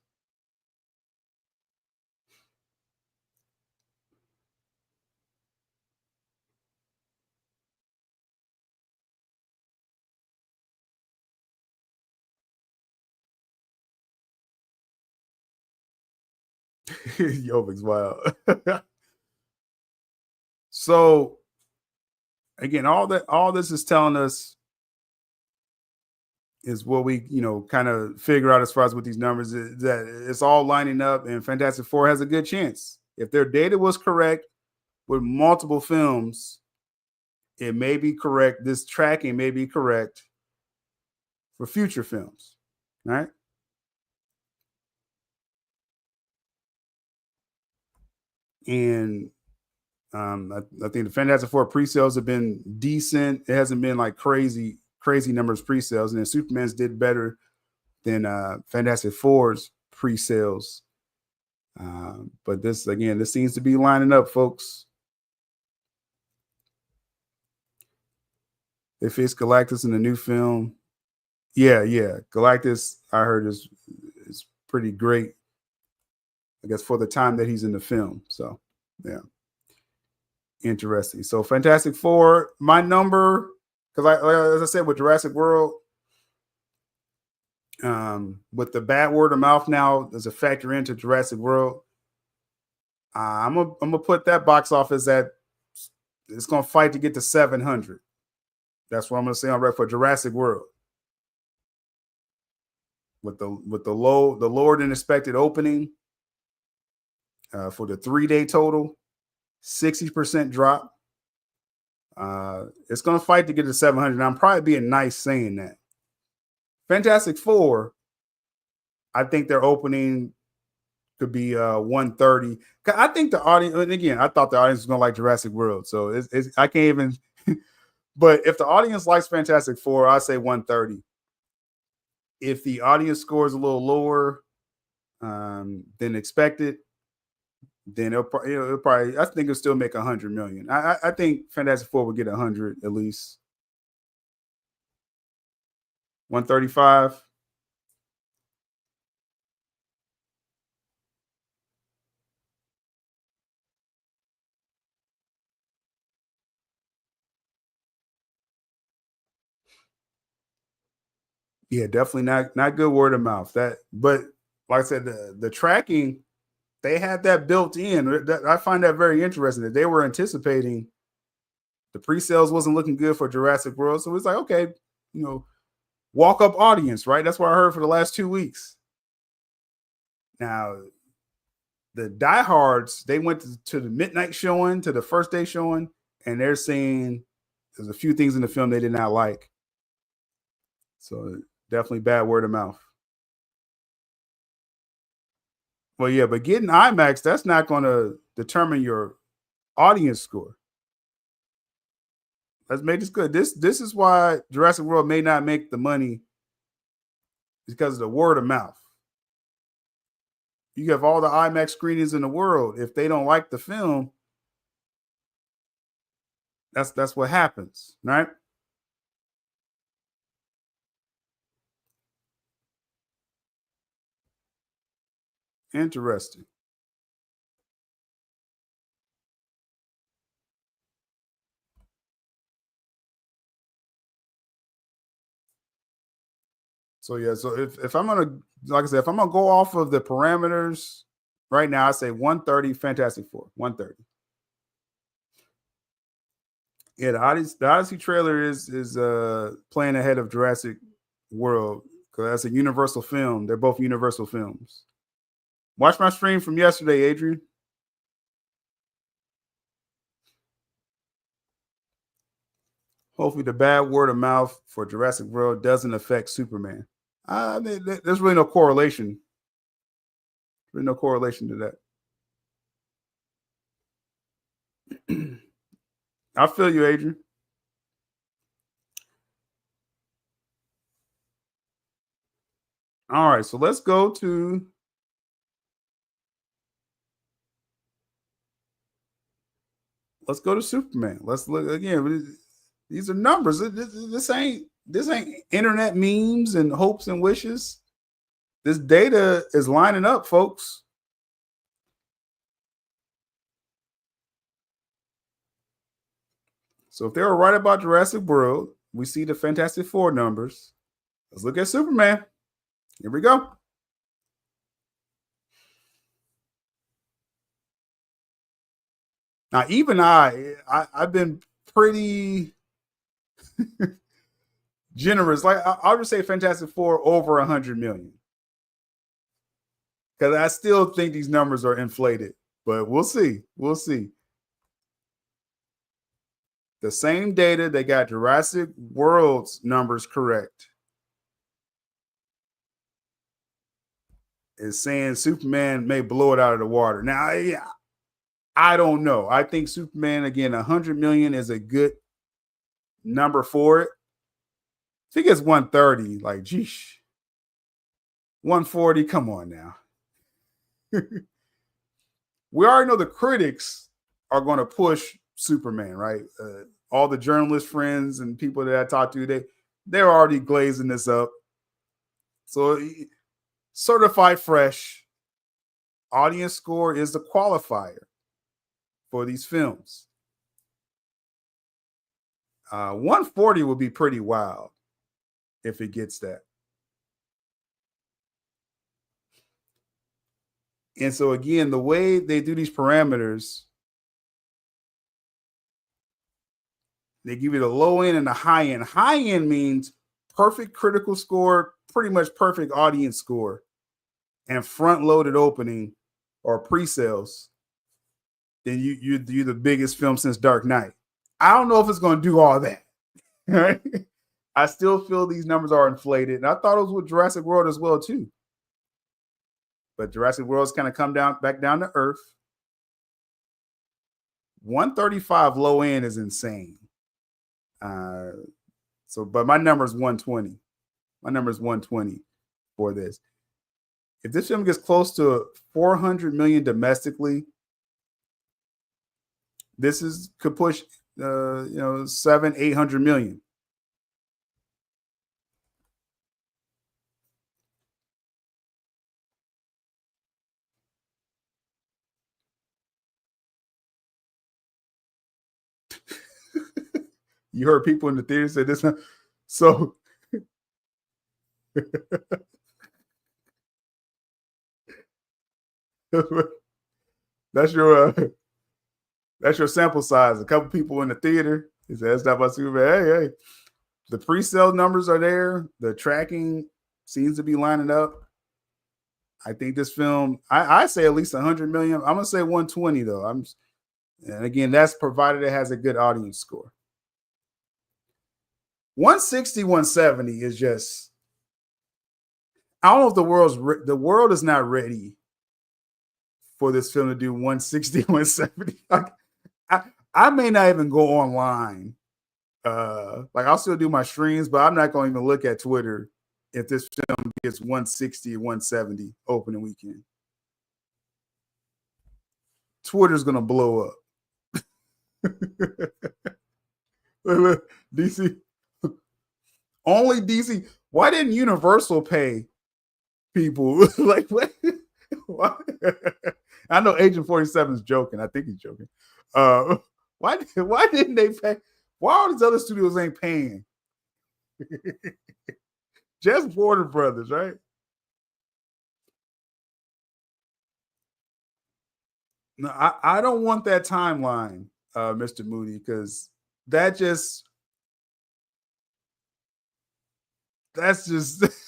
Yovic's wild. So again, all this is telling us is what we, kind of figure out as far as with these numbers is that it's all lining up, and Fantastic Four has a good chance. If their data was correct with multiple films, it may be correct. This tracking may be correct for future films, right? And I think the Fantastic Four pre-sales have been decent. It hasn't been like crazy numbers pre-sales, and then Superman's did better than Fantastic Four's pre-sales. But this seems to be lining up, folks. They face Galactus in the new film. Yeah. Galactus, I heard, is pretty great, I guess, for the time that he's in the film. So, yeah. Interesting. So, Fantastic Four, my number, because as I said, with Jurassic World, with the bad word of mouth now as a factor into Jurassic World, I'm gonna put that box office at, it's gonna fight to get to 700. That's what I'm gonna say on record for Jurassic World. With the lower than expected opening, for the 3-day total, 60% drop. It's going to fight to get to 700. I'm probably being nice saying that. Fantastic Four, I think their opening could be 130. I think the audience, and again, I thought the audience was going to like Jurassic World. So I can't even, but if the audience likes Fantastic Four, I say 130. If the audience scores a little lower than expected, then it'll probably, I think it'll still make 100 million. I think Fantastic Four will get 100 at least. 135. Yeah, definitely not good word of mouth. But like I said, the tracking, they had that built in. I find that very interesting that they were anticipating the pre-sales wasn't looking good for Jurassic World. So it's like, okay, walk up audience, right? That's what I heard for the last 2 weeks. Now, the diehards, they went to the midnight showing, to the first day showing, and they're saying there's a few things in the film they did not like. So definitely bad word of mouth. Well, yeah, but getting IMAX, that's not going to determine your audience score. Let's make this good. This is why Jurassic World may not make the money, because of the word of mouth. You have all the IMAX screenings in the world. If they don't like the film, that's what happens, right? Interesting. So yeah, so if I'm gonna, like I said, if I'm gonna go off of the parameters right now, I say 130 Fantastic Four, 130. Yeah, the Odyssey trailer is playing ahead of Jurassic World because that's a Universal film. They're both Universal films. Watch my stream from yesterday, Adrian. Hopefully, the bad word of mouth for Jurassic World doesn't affect Superman. There's really no correlation. There's no correlation to that. I feel you, Adrian. All right, so let's go to Superman. Let's look again. These are numbers. This ain't internet memes and hopes and wishes. This data is lining up, folks. So if they were right about Jurassic World, we see the Fantastic Four numbers. Let's look at Superman. Here we go. Now, even I've been pretty generous. Like I'll just say Fantastic Four over 100 million. Because I still think these numbers are inflated. But we'll see. We'll see. The same data that got Jurassic World's numbers correct is saying Superman may blow it out of the water. Now, I don't know. I think Superman, again, 100 million is a good number for it. I think it's 130. Like, geesh. 140, come on now. We already know the critics are going to push Superman, right? All the journalist friends and people that I talked to, they're already glazing this up. So certified fresh audience score is the qualifier for these films. 140 would be pretty wild if it gets that. And so again, the way they do these parameters, they give you the low end and the high end. High end means perfect critical score, pretty much perfect audience score, and front-loaded opening or pre-sales. Then you're the biggest film since Dark Knight. I don't know if it's going to do all that. Right? I still feel these numbers are inflated, and I thought it was with Jurassic World as well too. But Jurassic World's kind of come back down to earth. 135 low end is insane. But my number is 120. My number is 120 for this. If this film gets close to 400 million domestically, this could push 700-800 million. You heard people in the theater say this. So that's your sample size. A couple people in the theater. He said, "That's not my Superman." Hey, the pre-sale numbers are there. The tracking seems to be lining up. I think this film, I say at least 100 million. I'm gonna say 120 though. And again, that's provided it has a good audience score. 160, 170 is just, I don't know if the world is not ready for this film to do 160, 170. Like, I may not even go online. Like I'll still do my streams, but I'm not going to even look at Twitter if this film gets 160 or 170 opening weekend. Twitter's going to blow up. DC. Only DC. Why didn't Universal pay people? Like, what? I know Agent 47 is joking. I think he's joking. Why didn't they pay? Why all these other studios ain't paying? Just Warner Brothers, right? No, I don't want that timeline, Mr. Moody, because that's just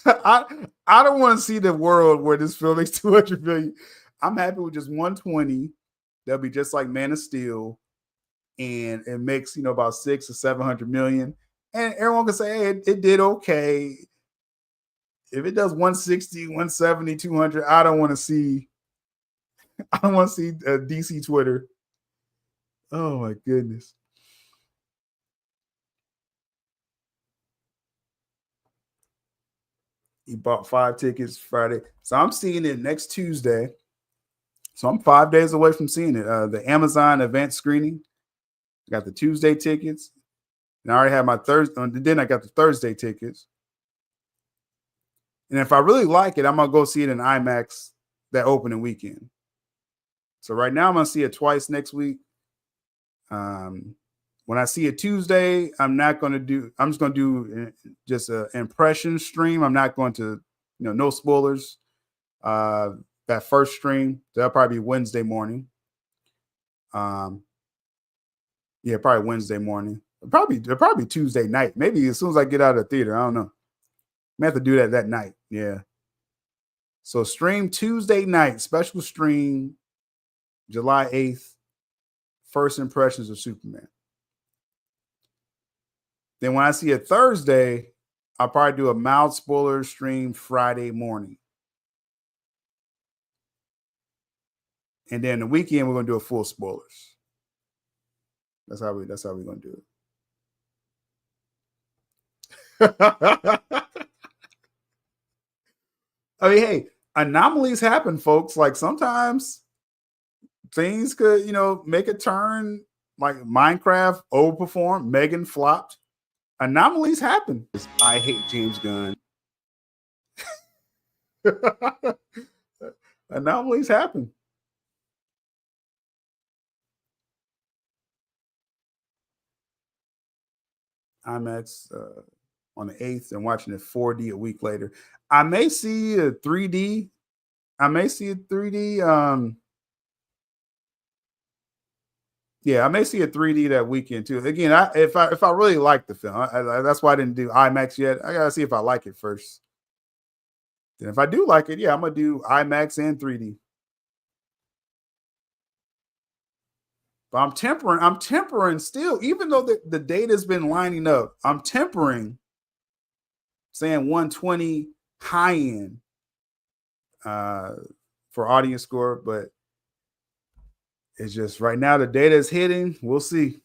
I don't want to see the world where this film makes 200 million. I'm happy with just 120. That'll be just like Man of Steel, and it makes about 600 or 700 million. And everyone can say, hey, it did okay. If it does 160, 170, 200, I don't want to see DC Twitter. Oh my goodness. He bought 5 tickets Friday. So I'm seeing it next Tuesday. So I'm 5 days away from seeing it. The Amazon event screening. I got the Tuesday tickets. And I already had my Thursday. Then I got the Thursday tickets. And if I really like it, I'm going to go see it in IMAX that opening weekend. So right now I'm going to see it twice next week. When I see it Tuesday, I'm just going to do just an impression stream. I'm not going to, no spoilers. That first stream, that'll probably be Wednesday morning. Probably Wednesday morning. Probably Tuesday night. Maybe as soon as I get out of the theater. I don't know. I have to do that night. Yeah. So stream Tuesday night, special stream, July 8th, first impressions of Superman. Then when I see it Thursday, I'll probably do a mild spoiler stream Friday morning. And then the weekend, we're going to do a full spoilers. That's how we're going to do it. I mean, hey, anomalies happen, folks. Like sometimes things could, make a turn. Like Minecraft overperformed, Megan flopped. Anomalies happen. I hate James Gunn. Anomalies happen. IMAX on the 8th and watching it 4D a week later. I may see a 3D. I may see a 3D. I may see a 3D that weekend too. Again, if I really like the film, that's why I didn't do IMAX yet. I gotta see if I like it first. Then if I do like it, I'm gonna do IMAX and 3D. But I'm tempering still, even though the data's been lining up, I'm tempering saying 120 high end for audience score, but it's just right now the data is hitting. We'll see.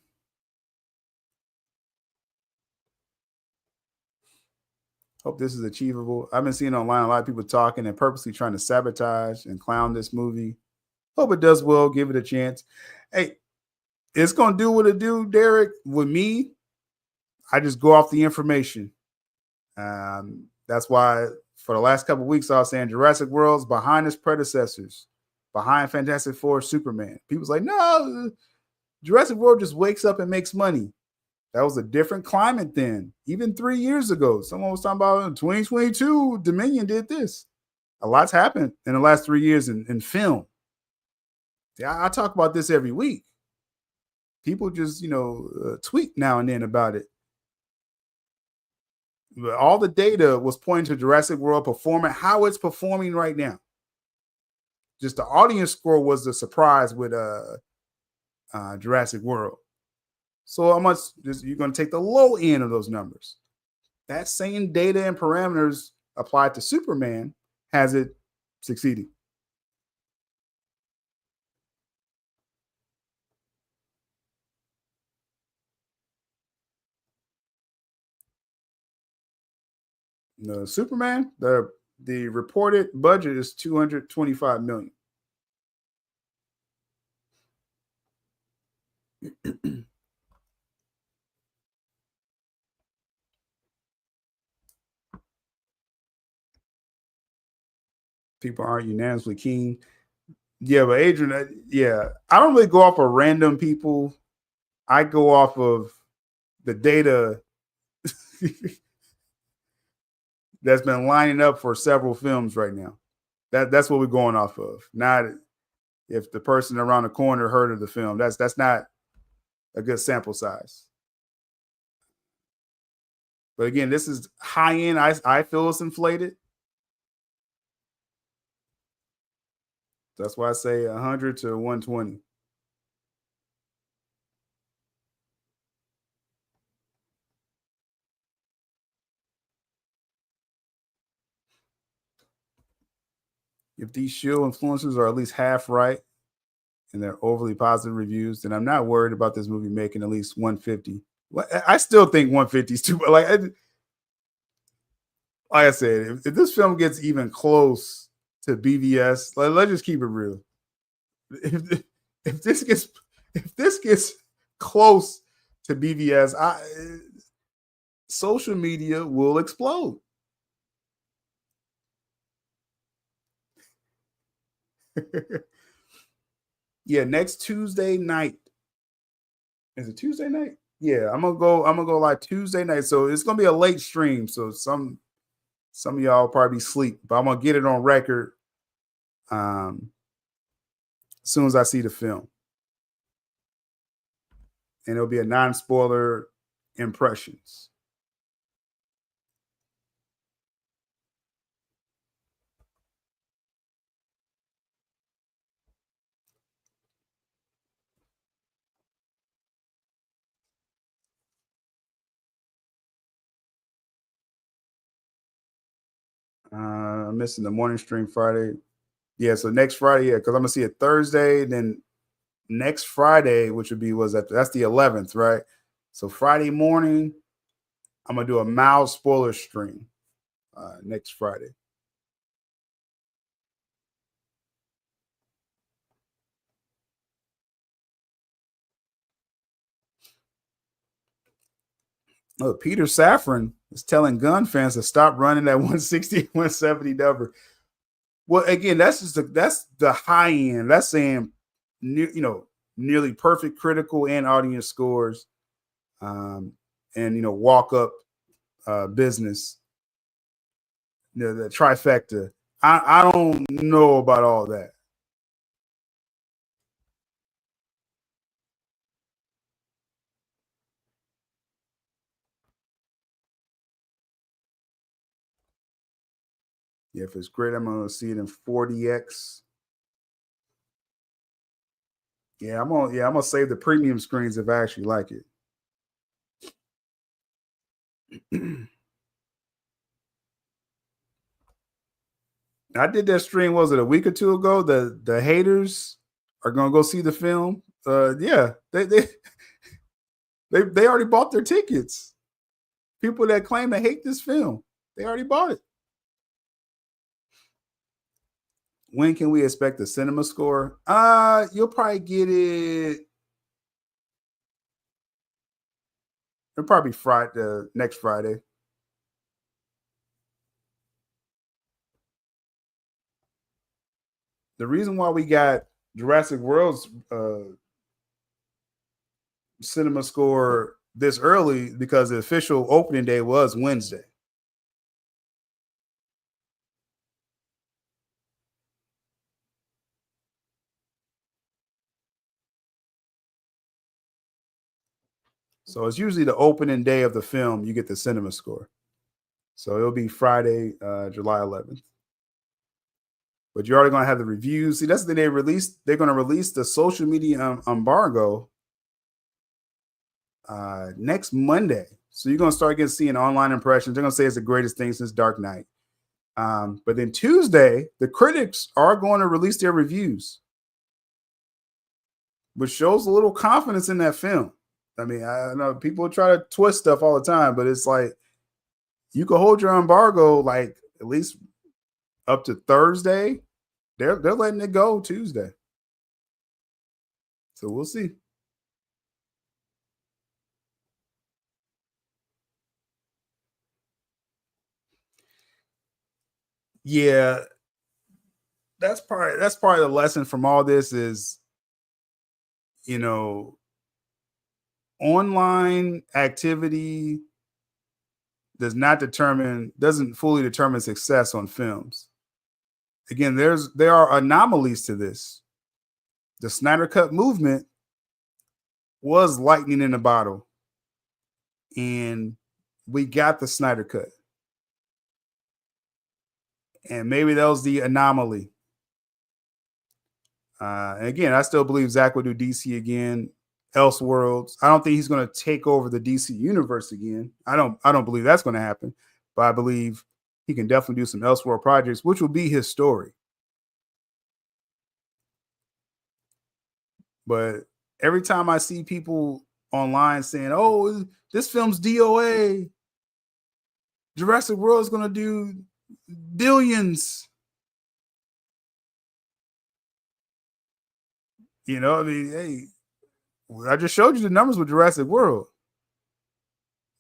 Hope this is achievable. I've been seeing online a lot of people talking and purposely trying to sabotage and clown this movie. Hope it does well. Give it a chance. Hey, it's going to do what it do, Derek. With me, I just go off the information. That's why for the last couple of weeks, I was saying Jurassic World's behind its predecessors, behind Fantastic Four, Superman. People's like, no, Jurassic World just wakes up and makes money. That was a different climate then. Even 3 years ago, someone was talking about in 2022, Dominion did this. A lot's happened in the last 3 years in film. I talk about this every week. People just, tweet now and then about it. But all the data was pointing to Jurassic World performing how it's performing right now. Just the audience score was the surprise with Jurassic World. So you're going to take the low end of those numbers. That same data and parameters applied to Superman has it succeeding. The Superman, the reported budget is $225 million. People aren't unanimously keen. Yeah, but Adrian, I don't really go off of random people. I go off of the data that's been lining up for several films right now. That's what we're going off of. Not if the person around the corner heard of the film. That's not a good sample size. But again, this is high end. I feel it's inflated. That's why I say 100 to 120. If these shill influencers are at least half right and they're overly positive reviews, then I'm not worried about this movie making at least 150. I still think 150 is too like I said, if this film gets even close to BVS, let's just keep it real. If this gets close to BVS, social media will explode. Yeah, next Tuesday night. Is it Tuesday night? Yeah, I'm gonna go like Tuesday night. So it's gonna be a late stream. So some of y'all probably sleep, but I'm gonna get it on record as soon as I see the film. And it'll be a non-spoiler impressions. I'm missing the morning stream Friday. Yeah, so next Friday, yeah, because I'm gonna see it Thursday, then next Friday, which would be that's the 11th, right? So Friday morning, I'm gonna do a mild spoiler stream next Friday. Oh, Peter Safran is telling Gunn fans to stop running that 160, 170 number. Well, again, that's the high end. That's saying, nearly perfect critical and audience scores, and walk up business. The trifecta. I don't know about all that. Yeah, if it's great, I'm gonna see it in 40x. Yeah, I'm gonna save the premium screens if I actually like it. I did that stream, was it a week or two ago? The haters are gonna go see the film. Yeah, they already bought their tickets. People that claim to hate this film, they already bought it. When can we expect the cinema score? You'll probably get it. It'll probably be Friday, next Friday. The reason why we got Jurassic World's cinema score this early because the official opening day was Wednesday. So it's usually the opening day of the film you get the cinema score. So it'll be Friday, July 11th. But you're already going to have the reviews. See, that's the day they're going to release the social media embargo next Monday. So you're going to start seeing online impressions. They're going to say it's the greatest thing since Dark Knight. But then Tuesday, the critics are going to release their reviews, which shows a little confidence in that film. I mean, I know people try to twist stuff all the time, but it's like you can hold your embargo like at least up to Thursday. They're letting it go Tuesday. So we'll see. Yeah, that's part of the lesson from all this is, online activity doesn't fully determine success on films. Again, there are anomalies to this. The Snyder Cut movement was lightning in a bottle, and we got the Snyder Cut. And maybe that was the anomaly. And again, I still believe Zach will do DC again, Elseworlds. I don't think he's going to take over the DC universe again. I don't believe that's going to happen, but I believe he can definitely do some Elseworld projects, which will be his story. But every time I see people online saying, "Oh, this film's DOA, Jurassic World is going to do billions," you know, I mean, hey, I just showed you the numbers with Jurassic World.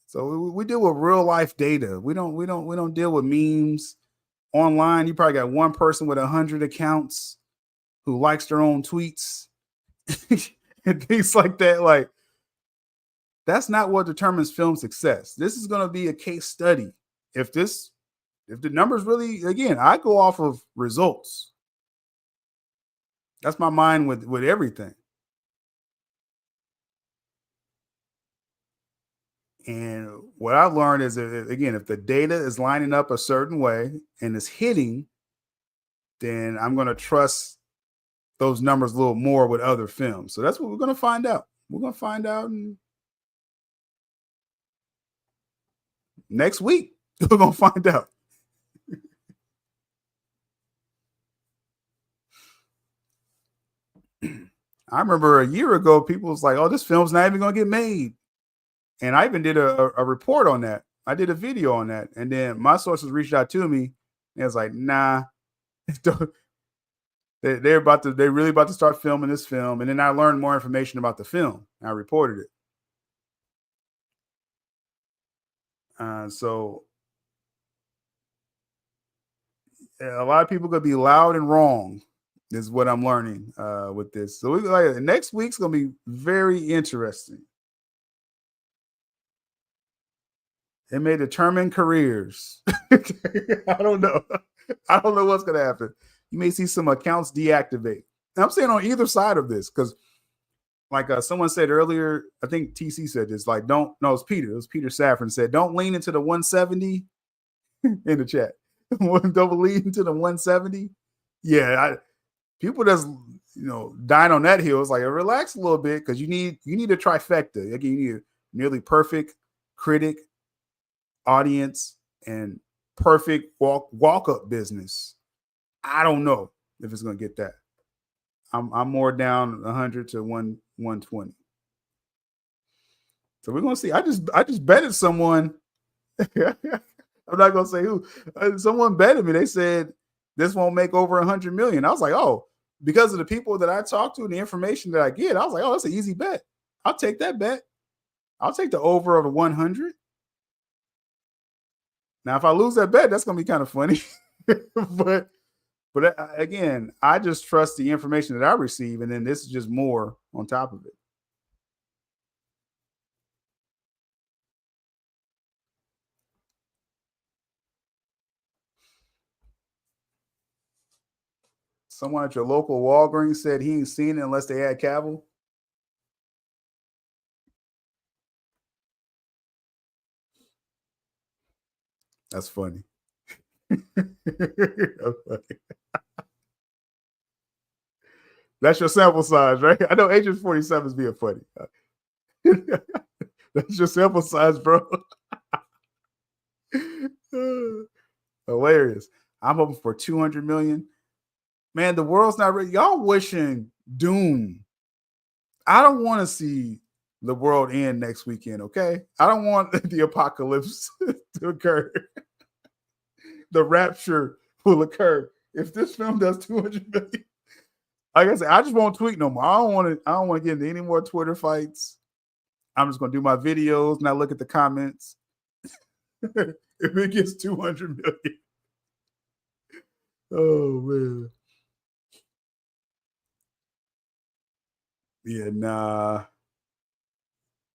So we deal with real life data. We don't deal with memes online. You probably got one person with 100 accounts who likes their own tweets and things like that. Like, that's not what determines film success. This is going to be a case study. If the numbers really, again, I go off of results. That's my mind with everything. And what I've learned is that, again, if the data is lining up a certain way and is hitting, then I'm going to trust those numbers a little more with other films. So that's what we're going to find out. We're going to find out next week. We're going to find out. I remember a year ago, people was like, "Oh, this film's not even going to get made." And I even did a report on that. I did a video on that. And then my sources reached out to me and was like, "Nah, they're really about to start filming this film." And then I learned more information about the film. I reported it. So a lot of people could be loud and wrong, is what I'm learning with this. So next week's going to be very interesting. It may determine careers. I don't know. I don't know what's going to happen. You may see some accounts deactivate. And I'm saying on either side of this, because like someone said earlier, I think TC said this, like, it's Peter. It was Peter Safran said, "Don't lean into the 170 in the chat. Don't lean into the 170. Yeah, people that's dying on that hill. It's like, relax a little bit, because you need a trifecta. Again, you need a nearly perfect critic, audience, and perfect walk up business. I don't know if it's going to get that. I'm more down 100 to 120. So we're going to see. I just betted someone. I'm not going to say who. Someone betted me. They said this won't make over 100 million. I was like, oh, because of the people that I talk to and the information that I get, I was like, oh, that's an easy bet. I'll take that bet. I'll take the over of the 100. Now, if I lose that bet, that's going to be kind of funny. but again, I just trust the information that I receive, and then this is just more on top of it. Someone at your local Walgreens said he ain't seen it unless they add Cavill. That's funny. That's funny. That's your sample size, right? I know Agent 47 is being funny. That's your sample size, bro. Hilarious. I'm hoping for 200 million. Man, the world's not ready. Y'all wishing doom. I don't want to see the world end next weekend, okay? I don't want the apocalypse to occur. The rapture will occur if this film does 200 million. Like I said, I just won't tweet no more. I don't want to get into any more Twitter fights. I'm just going to do my videos, not look at the comments. If it gets 200 million. Oh, man. Yeah, nah.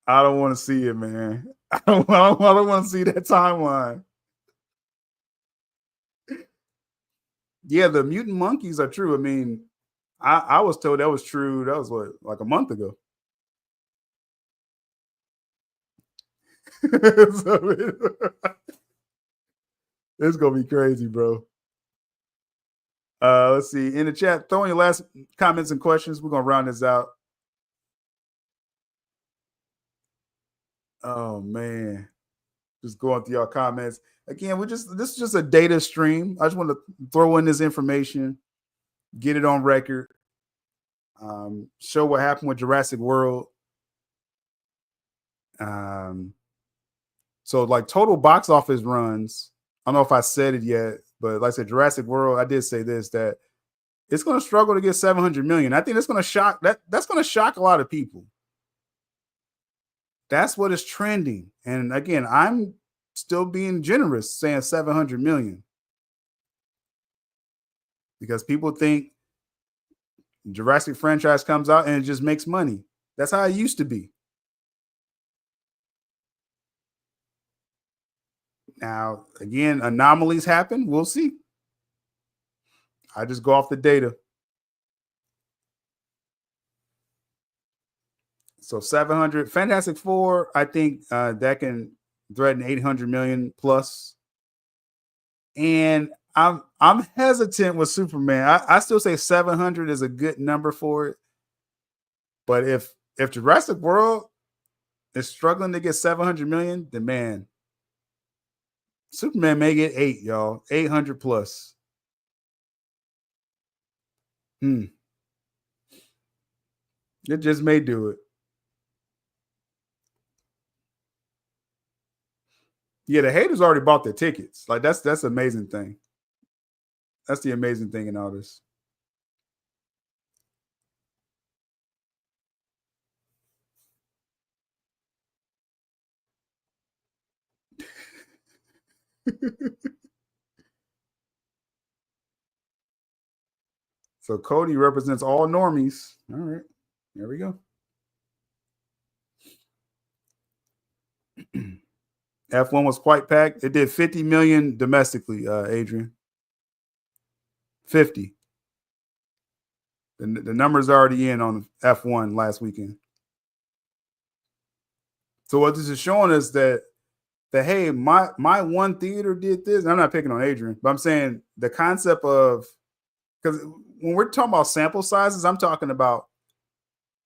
I don't want to see it, man. I don't want to see that timeline. Yeah, the mutant monkeys are true. I mean, I was told that was true. That was like a month ago. It's gonna be crazy, bro. Let's see. In the chat, throw in your last comments and questions. We're gonna round this out. Oh man. Just going through your comments. Again, this is just a data stream. I just want to throw in this information, get it on record, show what happened with Jurassic World. So like total box office runs, I don't know if I said it yet, but like I said, Jurassic World, I did say this, that it's going to struggle to get 700 million. I think that's going to shock that's going to shock a lot of people. That's what is trending. And again, I'm still being generous saying 700 million because people think Jurassic franchise comes out and it just makes money. That's how it used to be. Now, again, anomalies happen. We'll see. I just go off the data. So 700, Fantastic Four, I think that can threaten 800 million plus. And I'm hesitant with Superman. I still say 700 is a good number for it. But if Jurassic World is struggling to get 700 million, then man, Superman may get 8, y'all. 800 plus. It just may do it. Yeah, the haters already bought their tickets. Like that's the amazing thing. That's the amazing thing in all this. So Cody represents all normies. All right, there we go. F1 was quite packed. It did 50 million domestically, Adrian. 50. The number's already in on F1 last weekend. So what this is showing us that hey, my one theater did this. And I'm not picking on Adrian, but I'm saying the concept of, because when we're talking about sample sizes, I'm talking about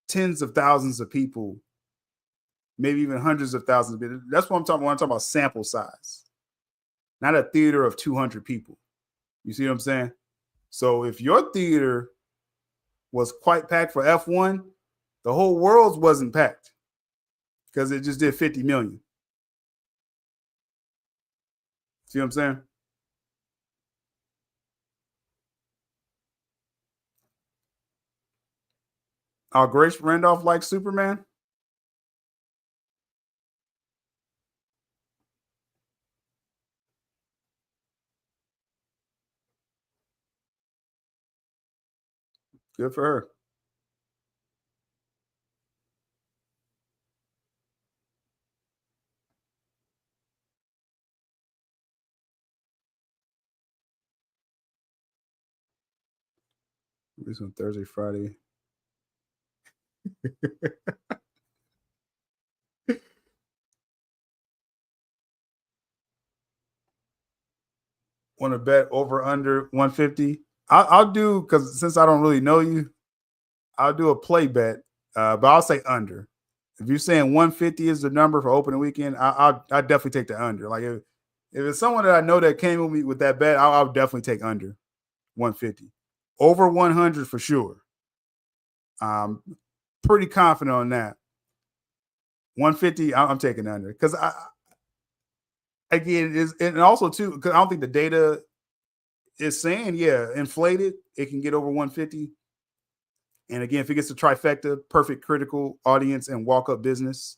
tens of thousands of people, maybe even hundreds of thousands of people. That's what I'm talking about when I'm talking about sample size, not a theater of 200 people. You see what I'm saying? So if your theater was quite packed for F1, the whole world's wasn't packed because it just did 50 million. See what I'm saying? Grace Randolph likes Superman. Good for her. This on Thursday, Friday. Want to bet over under 150? I'll do, because since I don't really know you, I'll do a play bet, but I'll say under. If you're saying 150 is the number for opening weekend, I'll definitely take the under. Like if it's someone that I know that came with me with that bet, I'll definitely take under 150. Over 100 for sure. Pretty confident on that. 150, I'm taking under because again, is, and also too, because I don't think the data is saying, inflated, it can get over 150. And again, if it gets a trifecta, perfect critical audience and walk-up business,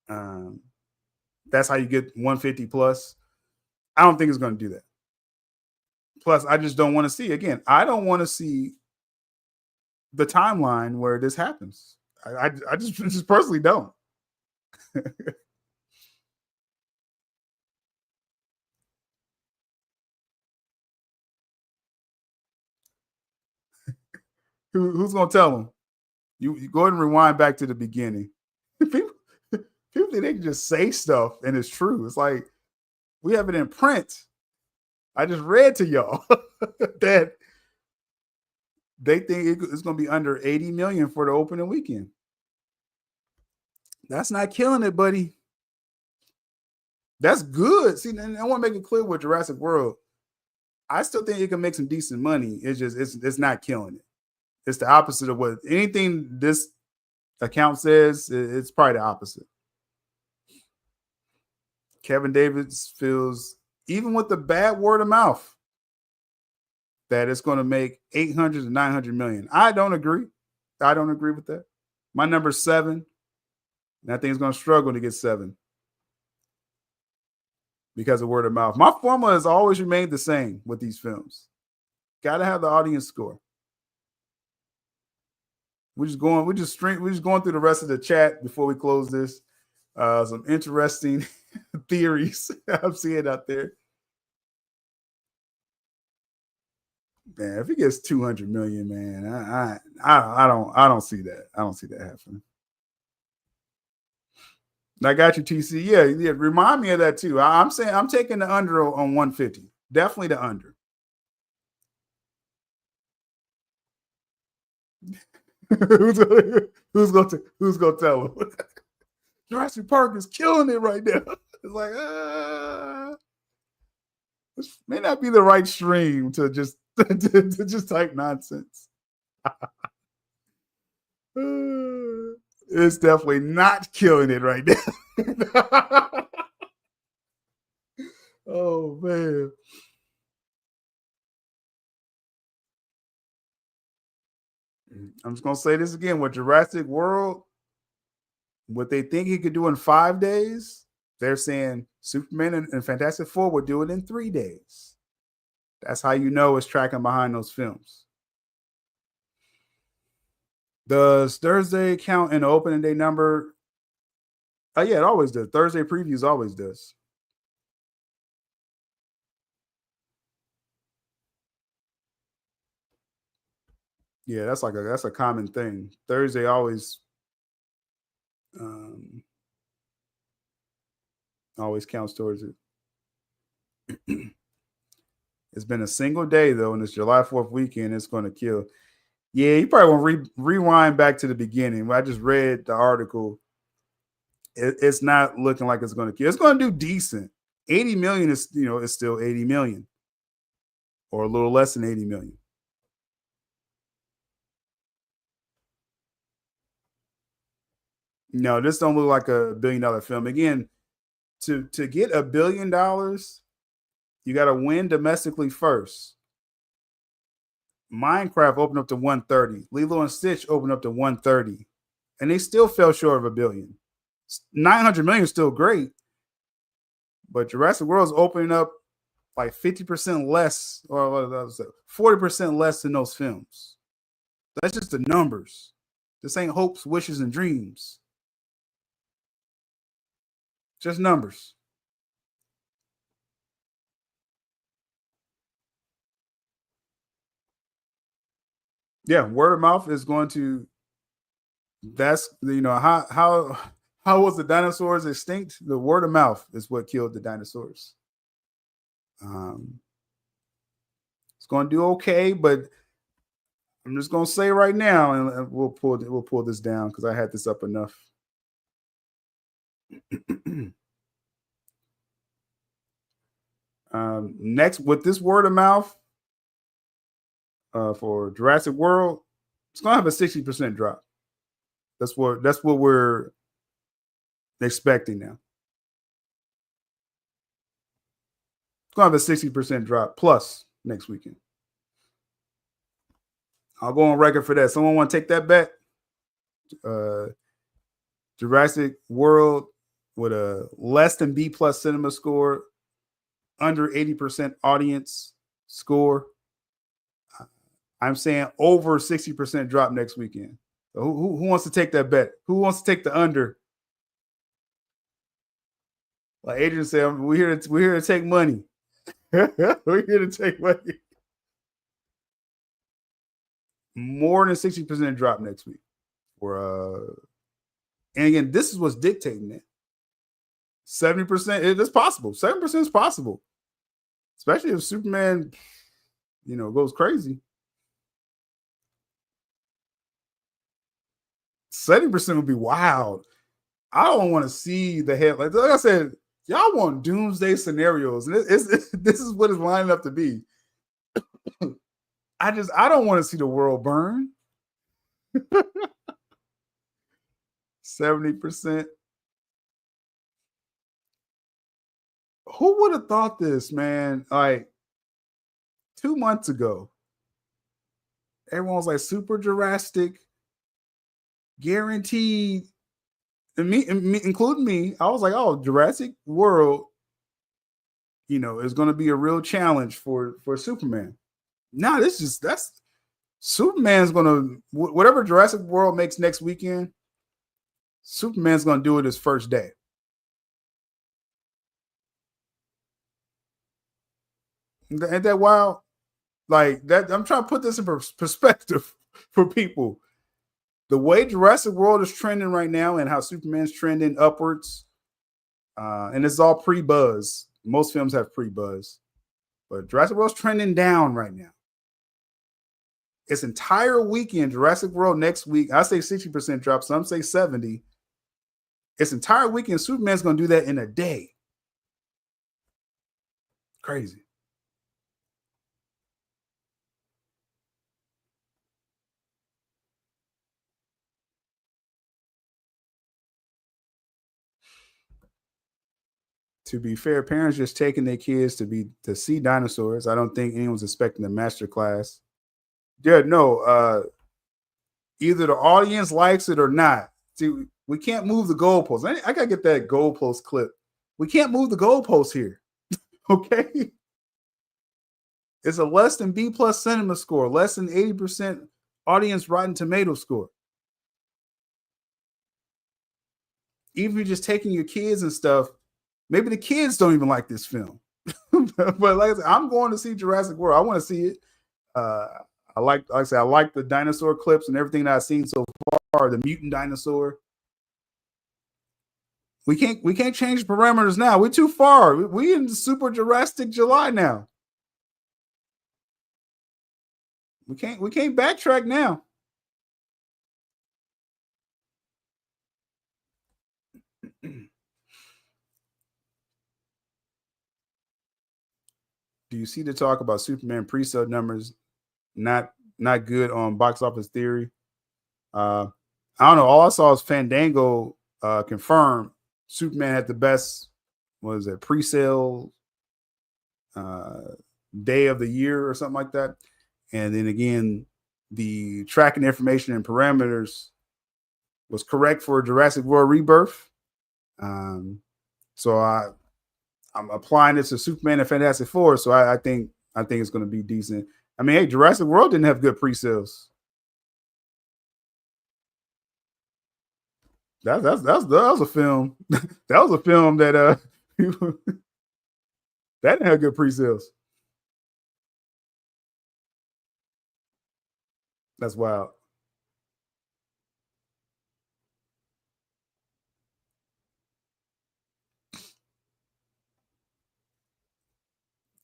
that's how you get 150 plus. I don't think it's going to do that. Plus, I just don't want to see, again, I don't want to see the timeline where this happens. I just personally don't. Who's going to tell them? You go ahead and rewind back to the beginning. People People think they can just say stuff and it's true. It's like we have it in print. I just read to y'all that they think it's going to be under 80 million for the opening weekend. That's not killing it, buddy. That's good. See, I want to make it clear with Jurassic World. I still think it can make some decent money. It's just it's not killing it. It's the opposite of what anything this account says. It's probably the opposite. Kevin Davis feels, even with the bad word of mouth, that it's going to make 800 to 900 million. I don't agree. I don't agree with that. My number's 7. And I think it's going to struggle to get 7 because of word of mouth. My formula has always remained the same with these films. Got to have the audience score. We're just going through the rest of the chat before we close this. Some interesting theories I'm seeing out there. Man, if it gets 200 million, man, I don't see that. I don't see that happening. I got you, TC. Yeah. Remind me of that too. I'm saying I'm taking the under on 150. Definitely the under. who's gonna tell him? Jurassic Park is killing it right now. It's like, this may not be the right stream to just to just type nonsense. It's definitely not killing it right now. Oh man. I'm just gonna say this again with Jurassic World. What they think he could do in 5 days, they're saying Superman and Fantastic Four would do it in 3 days. That's how you know it's tracking behind those films. Does Thursday count in the opening day number? Oh, yeah, it always does. Thursday previews always does. Yeah, that's a common thing. Thursday always counts towards it. It's been a single day though, and it's July 4th weekend. It's going to kill. Yeah, you probably want to rewind back to the beginning. I just read the article. It's not looking like it's going to kill. It's going to do decent. 80 million is still 80 million, or a little less than 80 million. No, this don't look like $1 billion film. Again, to get $1 billion, you got to win domestically first. Minecraft opened up to 130. Lilo and Stitch opened up to 130. And they still fell short of $1 billion. 900 million is still great. But Jurassic World is opening up like 50% less, or 40% less than those films. That's just the numbers. This ain't hopes, wishes, and dreams. Just numbers. Yeah, word of mouth is going to. That's how was the dinosaurs extinct? The word of mouth is what killed the dinosaurs. It's going to do okay, but I'm just going to say right now, and we'll pull this down because I had this up enough. Next, with this word of mouth for Jurassic World, it's gonna have a 60% drop. That's what we're expecting now. It's gonna have a 60% drop plus next weekend. I'll go on record for that. Someone want to take that bet? Jurassic World with a less than B+ cinema score, under 80% audience score. I'm saying over 60% drop next weekend. So who wants to take that bet? Who wants to take the under? Like Adrian said, we're here to take money. We're here to take money. More than 60% drop next week. And again, this is what's dictating it. 70%, it is possible. 7% is possible. Especially if Superman, goes crazy. 70% would be wild. I don't want to see the headlines. Like I said, y'all want doomsday scenarios, and this is what it's lining up to be. I don't want to see the world burn. 70%. Who would have thought this, man? Like 2 months ago, everyone was like super Jurassic, guaranteed. And me, including me, I was like, "Oh, Jurassic World, is going to be a real challenge for Superman." Now that's Superman's going to whatever Jurassic World makes next weekend. Superman's going to do it his first day. Ain't that wild? Like that. I'm trying to put this in perspective for people. The way Jurassic World is trending right now and how Superman's trending upwards, and it's all pre-buzz. Most films have pre-buzz, but Jurassic World's trending down right now. Its entire weekend, Jurassic World next week, I say 60% drop, some say 70%. Its entire weekend, Superman's going to do that in a day. Crazy. To be fair, parents just taking their kids to see dinosaurs. I don't think anyone's expecting a master class. Yeah, no. Either the audience likes it or not. See, we can't move the goalposts. I gotta get that goalpost clip. We can't move the goalposts here. Okay. It's a less than B+ cinema score, less than 80% audience Rotten Tomato score. Even if you're just taking your kids and stuff, maybe the kids don't even like this film. But like I said, I'm going to see Jurassic World. I want to see it. I like the dinosaur clips and everything that I've seen so far. The mutant dinosaur. We can't change the parameters now. We're too far. We in Super Jurassic July now. We can't backtrack now. Do you see the talk about Superman pre-sale numbers not good on Box Office Theory? I don't know. All I saw is Fandango confirm Superman had the best, pre-sale day of the year or something like that. And then again, the tracking information and parameters was correct for Jurassic World Rebirth. So I'm applying this to Superman and Fantastic Four. So I think it's going to be decent. I mean, hey, Jurassic World didn't have good pre-sales. That was a film. That was a film that that didn't have good pre-sales. That's wild.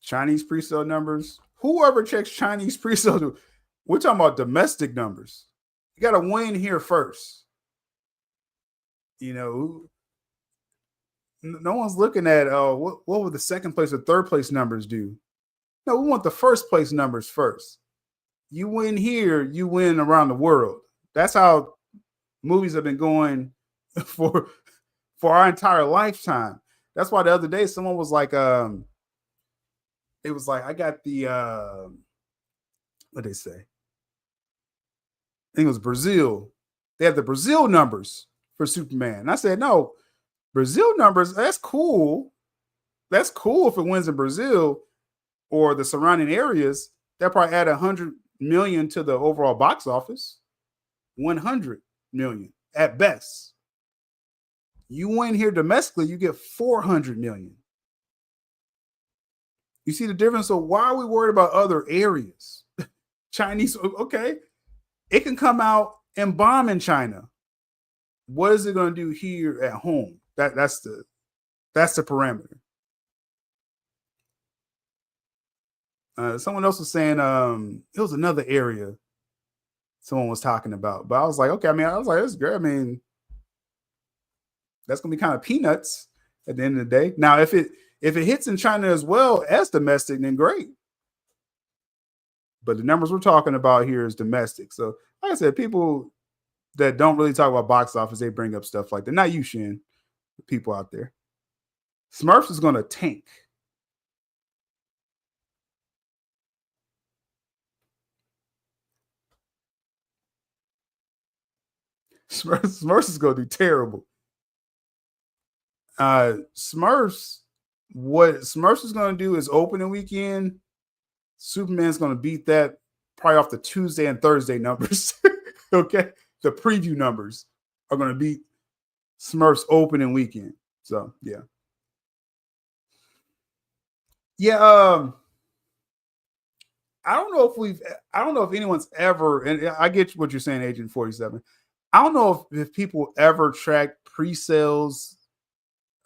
Chinese pre-sale numbers. Whoever checks Chinese pre-sale, we're talking about domestic numbers. You got to win here first. No one's looking at what would the second place or third place numbers do? No, we want the first place numbers first. You win here, you win around the world. That's how movies have been going for our entire lifetime. That's why the other day someone was like, it was like, I got the what they say? I think it was Brazil. They have the Brazil numbers for Superman. And I said, no, Brazil numbers, that's cool. That's cool if it wins in Brazil or the surrounding areas. They'll probably add 100 million to the overall box office. 100 million at best. You win here domestically, you get 400 million. You see the difference? So why are we worried about other areas? Chinese, okay. It can come out and bomb in China. What is it going to do here at home? That's the That's the parameter. Someone else was saying it was another area someone was talking about, but I was like, okay, that's great. I mean, that's gonna be kind of peanuts at the end of the day. Now, if it hits in China as well as domestic, then great. But the numbers we're talking about here is domestic. So, like I said, people that don't really talk about box office, they bring up stuff like that. Not you, Shin, the people out there. Smurfs is gonna tank. Smurfs is gonna do terrible. Smurfs, what Smurfs is gonna do is opening weekend. Superman's gonna beat that probably off the Tuesday and Thursday numbers. Okay, the preview numbers are gonna beat Smurfs opening weekend. So yeah. I don't know if anyone's ever, and I get what you're saying, Agent 47. I don't know if people ever track pre-sales,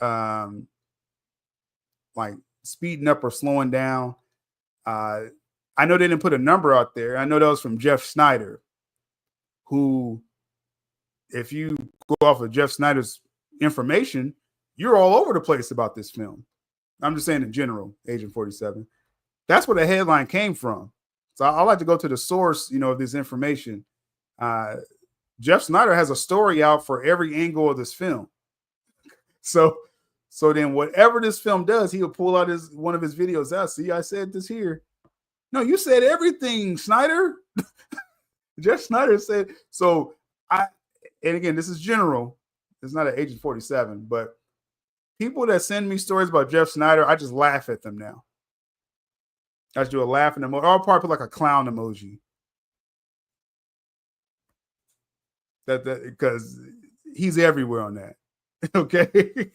like speeding up or slowing down. I know they didn't put a number out there. I know that was from Jeff Snyder, who, if you go off of Jeff Snyder's information, you're all over the place about this film. I'm just saying in general, Agent 47. That's where the headline came from. So I like to go to the source, of this information. Jeff Snyder has a story out for every angle of this film. So then whatever this film does, he'll pull out one of his videos out. See, I said this here. No, you said everything, Snyder. Jeff Snyder said, and again, this is general. It's not an Agent 47, but people that send me stories about Jeff Snyder, I just laugh at them now. I just do a laughing emoji. I'll probably put like a clown emoji. That because he's everywhere on that. Okay.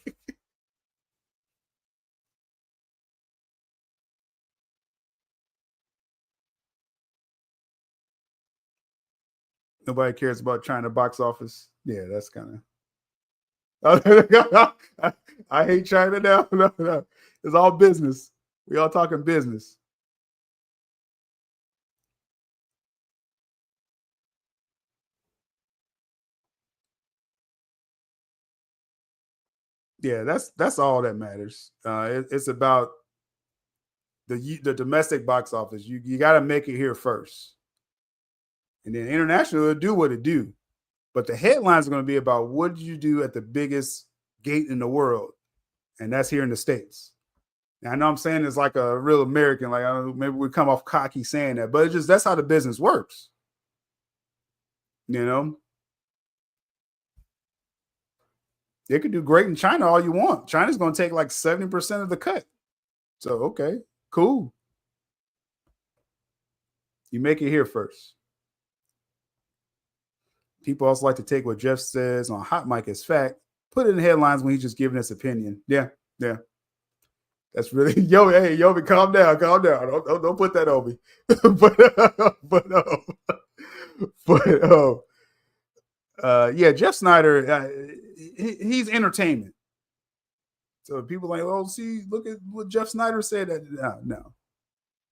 Nobody cares about China box office. Yeah, that's kind of. I hate China now. No. It's all business. We all talking business. Yeah, that's all that matters. It's about the domestic box office. You got to make it here first, and then international will do what it do. But the headlines are going to be about what did you do at the biggest gate in the world, and that's here in the States. Now, I know I'm saying it's like a real American, like maybe we come off cocky saying that, but that's how the business works. They could do great in China all you want. China's going to take like 70% of the cut. So, okay, cool. You make it here first. People also like to take what Jeff says on Hot Mic as fact, put it in headlines when he's just giving his opinion. Yeah. That's really, Yobi, calm down. Don't put that on me. Yeah, Jeff Snyder, he's entertainment. So people are like, see, look at what Jeff Snyder said. No,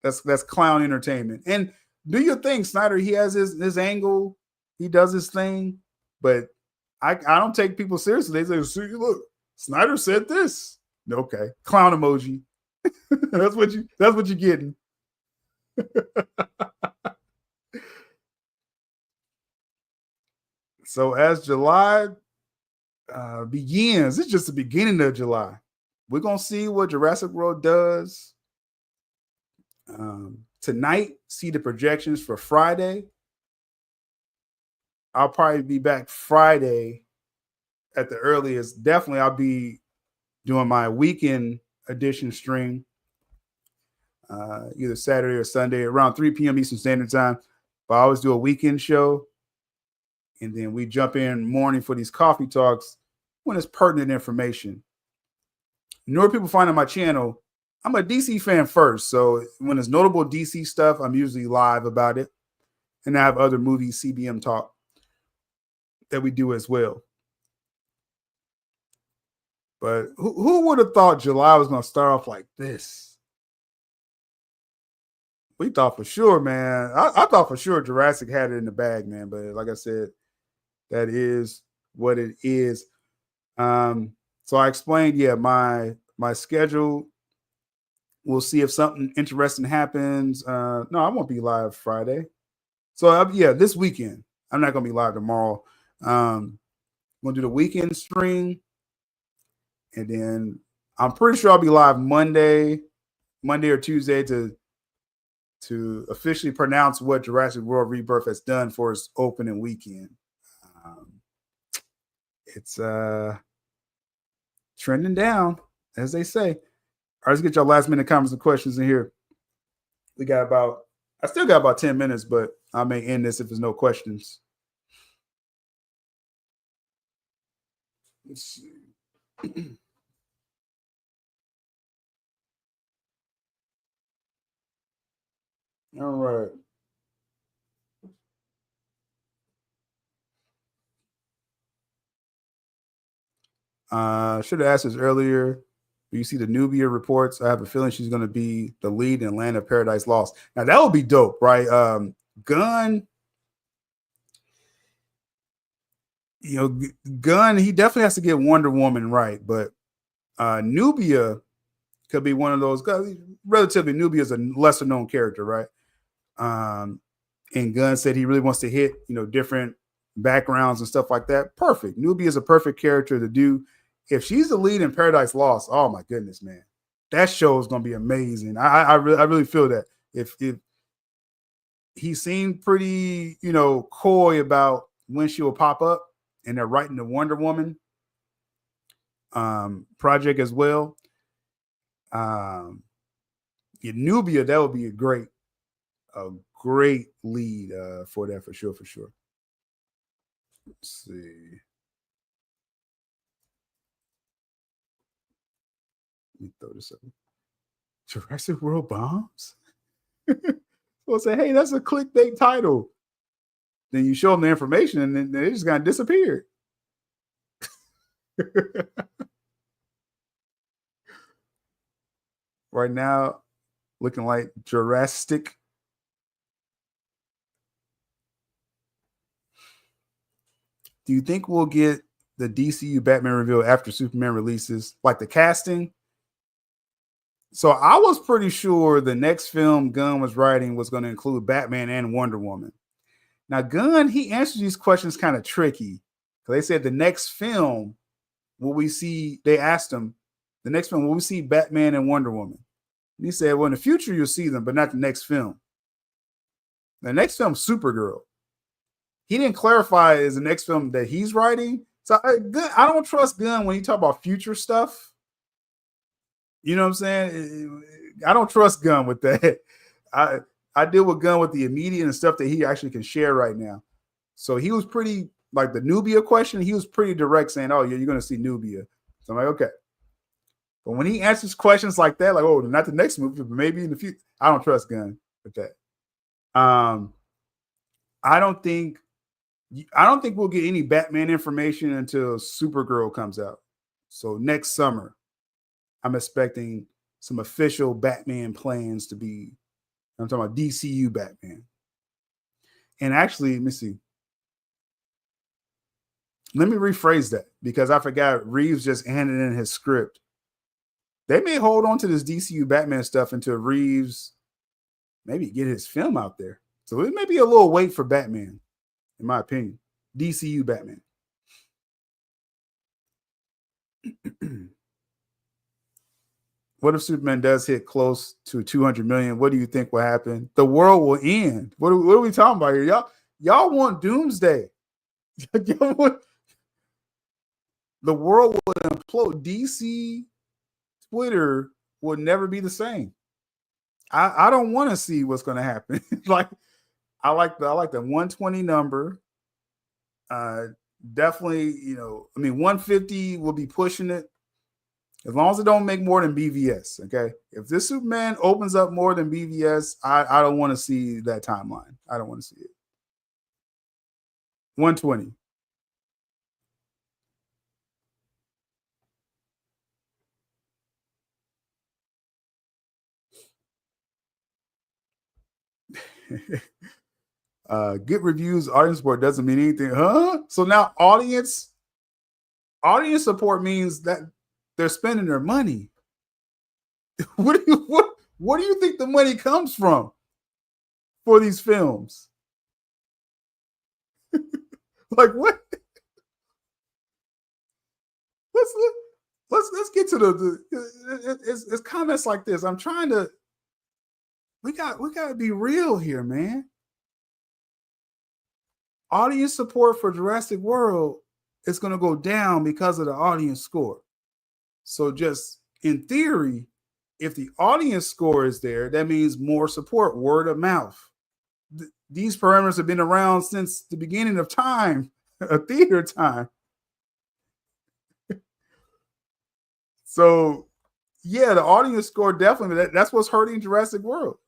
that's clown entertainment. And do your thing, Snyder. He has his angle. He does his thing. But I don't take people seriously. They say, see, look, Snyder said this. Okay, clown emoji. that's what you're getting. So as July begins, it's just the beginning of July. We're going to see what Jurassic World does. Tonight, see the projections for Friday. I'll probably be back Friday at the earliest. Definitely, I'll be doing my weekend edition stream either Saturday or Sunday around 3 p.m. Eastern Standard Time. But I always do a weekend show. And then we jump in morning for these coffee talks when it's pertinent information. Newer people find on my channel, I'm a DC fan first. So when it's notable DC stuff, I'm usually live about it. And I have other movie CBM talk that we do as well. But who would have thought July was going to start off like this? We thought for sure, man. I thought for sure Jurassic had it in the bag, man. But like I said, that is what it is. So I explained, my schedule. We'll see if something interesting happens. No, I won't be live Friday. So this weekend. I'm not gonna be live tomorrow. I'm gonna do the weekend stream, and then I'm pretty sure I'll be live Monday or Tuesday to officially pronounce what Jurassic World Rebirth has done for its opening weekend. It's trending down, as they say. All right, let's get your last minute comments and questions in here. I still got about 10 minutes, but I may end this if there's no questions. Let's see. All right. Should have asked this earlier. You see the Nubia reports. I have a feeling she's going to be the lead in Land of Paradise Lost. Now that would be dope, right? Gunn, Gunn, he definitely has to get Wonder Woman right, but Nubia could be one of those guys. Relatively, Nubia is a lesser known character, right? And Gunn said he really wants to hit, different backgrounds and stuff like that. Perfect. Nubia is a perfect character to do. If she's the lead in Paradise Lost, oh my goodness, man, that show is going to be amazing. I really feel that if he seemed pretty, coy about when she will pop up, and they're writing the Wonder Woman project as well. Nubia, that would be a great lead for that for sure. Let's see. Let me throw this up. Jurassic World bombs? We'll say, hey, that's a clickbait title. Then you show them the information and then they just kind of disappeared. Right now, looking like Jurassic. Do you think we'll get the DCU Batman reveal after Superman releases, like the casting? So I was pretty sure the next film Gunn was writing was going to include Batman and Wonder Woman. Now, Gunn, he answered these questions kind of tricky. They said the next film, they asked him, the next film, will we see Batman and Wonder Woman? And he said, well, in the future, you'll see them, but not the next film. The next film, Supergirl. He didn't clarify is the next film that he's writing. So I don't trust Gunn when he talk about future stuff. You know what I'm saying? I don't trust Gunn with that. I deal with Gunn with the immediate and stuff that he actually can share right now. So he was pretty, like the Nubia question, he was pretty direct saying, oh, yeah, you're going to see Nubia. So I'm like, okay. But when he answers questions like that, like, oh, not the next movie, but maybe in the future, I don't trust Gunn with that. I don't think we'll get any Batman information until Supergirl comes out. So next summer, I'm expecting some official Batman plans to be. I'm talking about DCU Batman. And actually, let me see. Let me rephrase that because I forgot Reeves just handed in his script. They may hold on to this DCU Batman stuff until Reeves maybe get his film out there. So it may be a little wait for Batman, in my opinion. DCU Batman. What if Superman does hit close to 200 million? What do you think will happen? The world will end. What are we talking about here? Y'all want doomsday. The world will implode. DC Twitter will never be the same. I don't want to see what's going to happen. I like the 120 number. Definitely, 150 will be pushing it. As long as it don't make more than BVS, okay? If this Superman opens up more than BVS, I don't want to see that timeline. I don't want to see it. 120. Good reviews, audience support doesn't mean anything, huh? So now audience support means that they're spending their money. What do you think the money comes from for these films? Like what? Let's get to it's comments like this. I'm trying to. We got to be real here, man. Audience support for Jurassic World is going to go down because of the audience score. So just in theory, if the audience score is there, that means more support, word of mouth. These parameters have been around since the beginning of time, a theater time. So yeah, the audience score definitely, that's what's hurting Jurassic World.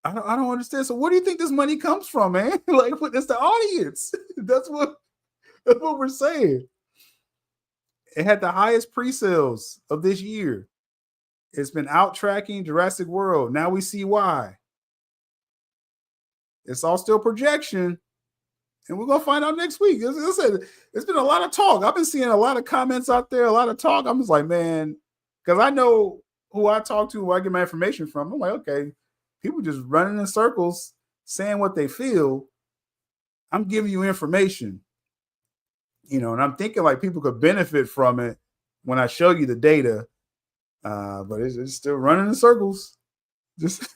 I don't understand. So where do you think this money comes from, man? Like, it's the audience. That's what we're saying. It had the highest pre-sales of this year. It's been out-tracking Jurassic World. Now we see why. It's all still projection. And we're going to find out next week. It's been a lot of talk. I've been seeing a lot of comments out there, a lot of talk. I'm just like, man, because I know who I talk to, who I get my information from. I'm like, okay, people just running in circles, saying what they feel. I'm giving you information, and I'm thinking like people could benefit from it when I show you the data, but it's still running in circles. Just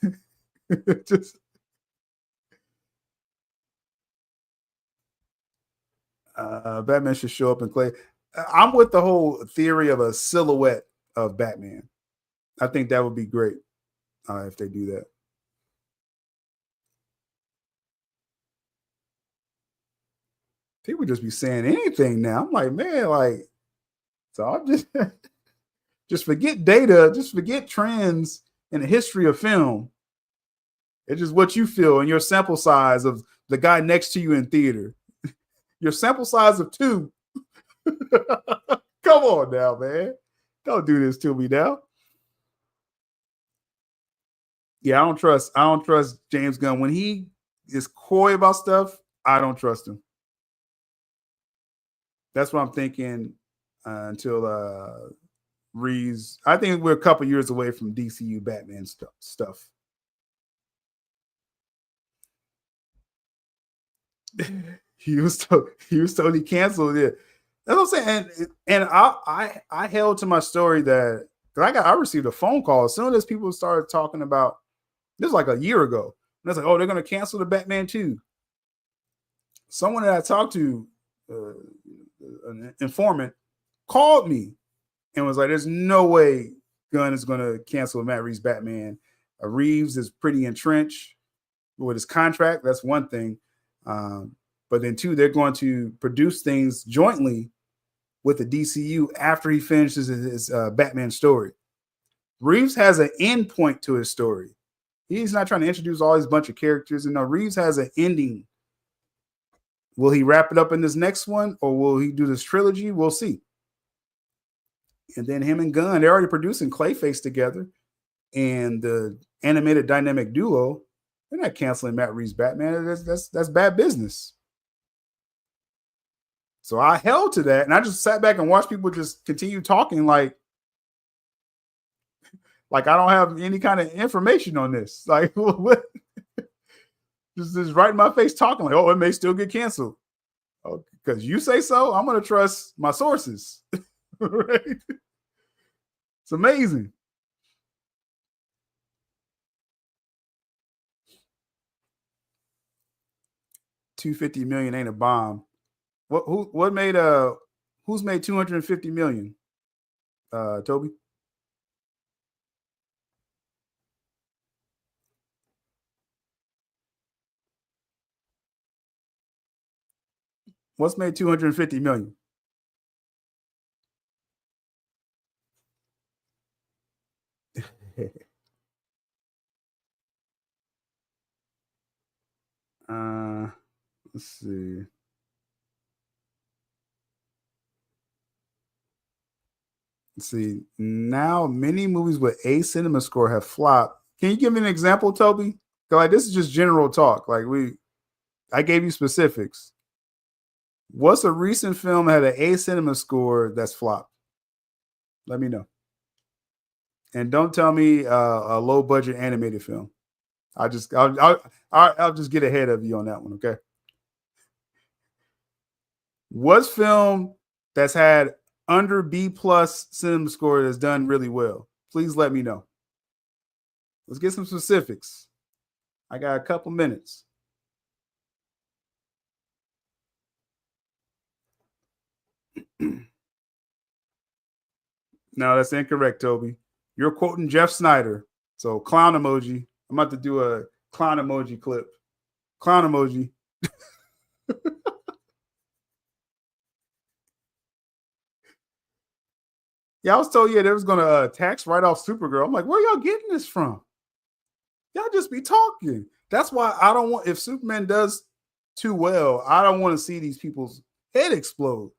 Batman should show up in clay. I'm with the whole theory of a silhouette of Batman. I think that would be great if they do that. People just be saying anything now. I'm like, man, like, so I'm just forget data, just forget trends in the history of film. It's just what you feel and your sample size of the guy next to you in theater. Your sample size of 2. Come on now, man. Don't do this to me now. Yeah, I don't trust James Gunn. When he is coy about stuff, I don't trust him. That's what I'm thinking until Reeves. I think we're a couple years away from DCU Batman stuff. He was told he canceled it. That's what I'm saying. And I held to my story that I received a phone call as soon as people started talking about this, like a year ago. And it's like, oh, they're going to cancel the Batman 2. Someone that I talked to, an informant, called me and was like, there's no way Gunn is going to cancel Matt Reeves' Batman. Reeves is pretty entrenched with his contract. That's one thing. But then 2, they're going to produce things jointly with the DCU after he finishes his Batman story. Reeves has an end point to his story. He's not trying to introduce all these bunch of characters. And Reeves has an ending. Will he wrap it up in this next one, or will he do this trilogy? We'll see. And then him and Gunn, they're already producing Clayface together, and the animated dynamic duo. They're not canceling Matt Reeves' Batman. That's bad business. So I held to that, and I just sat back and watched people just continue talking like I don't have any kind of information on this. Like, what? Just right in my face talking like, oh, it may still get canceled. Oh, because you say so, I'm going to trust my sources. Right? It's amazing. $250 million ain't a bomb. Who's made 250 million? Toby? What's made 250 million? Let's see. Let's see. Now, many movies with a cinema score have flopped. Can you give me an example, Toby? Like, this is just general talk. Like, I gave you specifics. What's a recent film that had an A cinema score that's flopped? Let me know. And don't tell me a low budget animated film. I'll just get ahead of you on that one. Okay. What's film that's had under B+ cinema score that's done really well? Please let me know. Let's get some specifics. I got a couple minutes. No, that's incorrect, Toby. You're quoting Jeff Snyder. So clown emoji. I'm about to do a clown emoji clip. Clown emoji. Yeah, I was told, they was going to tax write off Supergirl. I'm like, where y'all getting this from? Y'all just be talking. That's why I don't want, if Superman does too well, I don't want to see these people's head explode.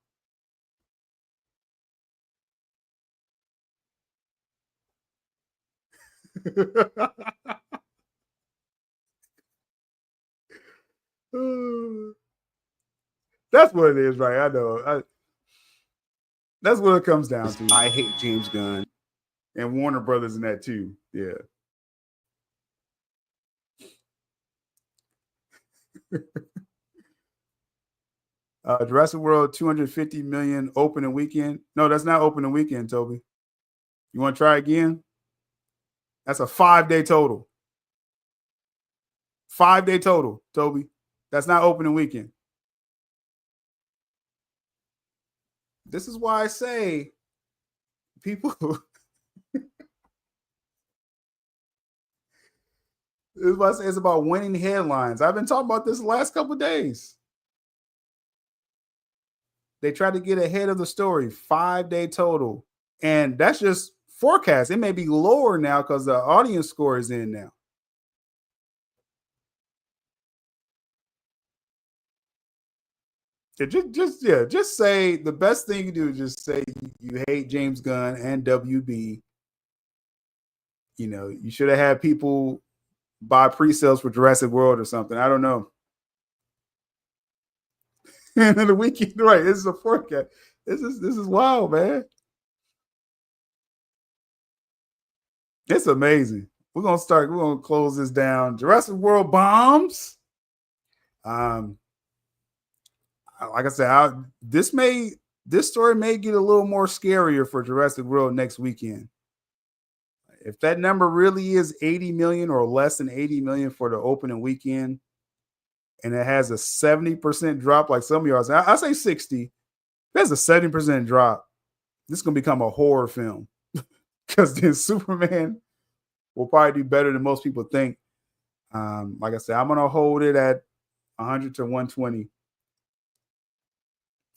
That's what it is, right? I know. That's what it comes down to. I hate James Gunn and Warner Brothers in that too. Yeah. Jurassic World 250 million opening weekend. No, that's not opening weekend, Toby. You want to try again? That's a 5-day total. 5-day total, Toby. That's not opening weekend. This is why I say people. This is why I say it's about winning headlines. I've been talking about this the last couple of days. They try to get ahead of the story. 5-day total. And that's just forecast. It may be lower now because the audience score is in now. Just say the best thing you do is just say you hate James Gunn and WB. You know, you should have had people buy pre-sales for Jurassic World or something. I don't know. And then the weekend, right? This is a forecast. This is wild, man. It's amazing. We're gonna close this down. Jurassic World bombs. Like I said, this story may get a little more scarier for Jurassic World next weekend. If that number really is 80 million or less than 80 million for the opening weekend, and it has a 70% drop, like some of y'all say, I say 60. If there's a 70% drop, this is gonna become a horror film. Because then Superman will probably do better than most people think. Like I said, I'm gonna hold it at 100 to 120.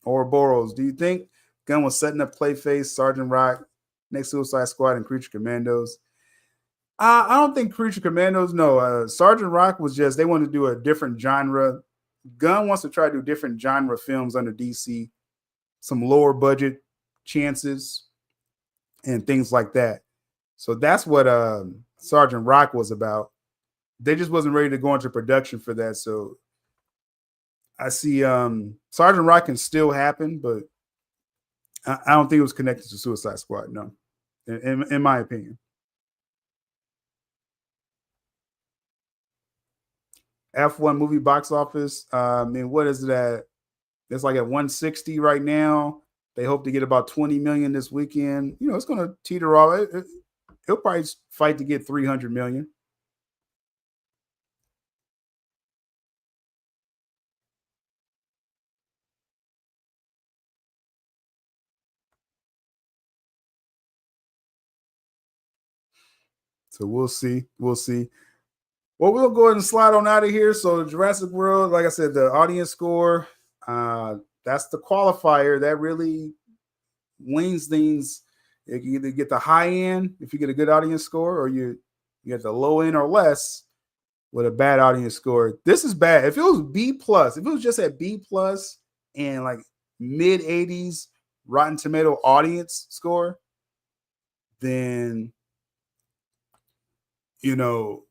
Ouroboros, do you think Gunn was setting up Clayface, Sergeant Rock, next Suicide Squad, and Creature Commandos? I don't think Creature Commandos, no. Sergeant Rock was just, they wanted to do a different genre. Gunn wants to try to do different genre films under DC, some lower budget chances and things like that. So that's what Sergeant Rock was about. They just wasn't ready to go into production for that. So I see Sergeant Rock can still happen, but I don't think it was connected to Suicide Squad. No, in my opinion. F1 movie box office. What is it at? It's like at 160 right now. They hope to get about 20 million this weekend. You know, it's going to teeter off. He'll probably fight to get 300 million. So we'll see. We'll see. Well, we'll go ahead and slide on out of here. So Jurassic World, like I said, the audience score, that's the qualifier. That really wins things. You can either get the high end if you get a good audience score, or you get the low end or less with a bad audience score. This is bad. If it was B+, if it was just at B+ and like mid 80s Rotten Tomato audience score, then you know,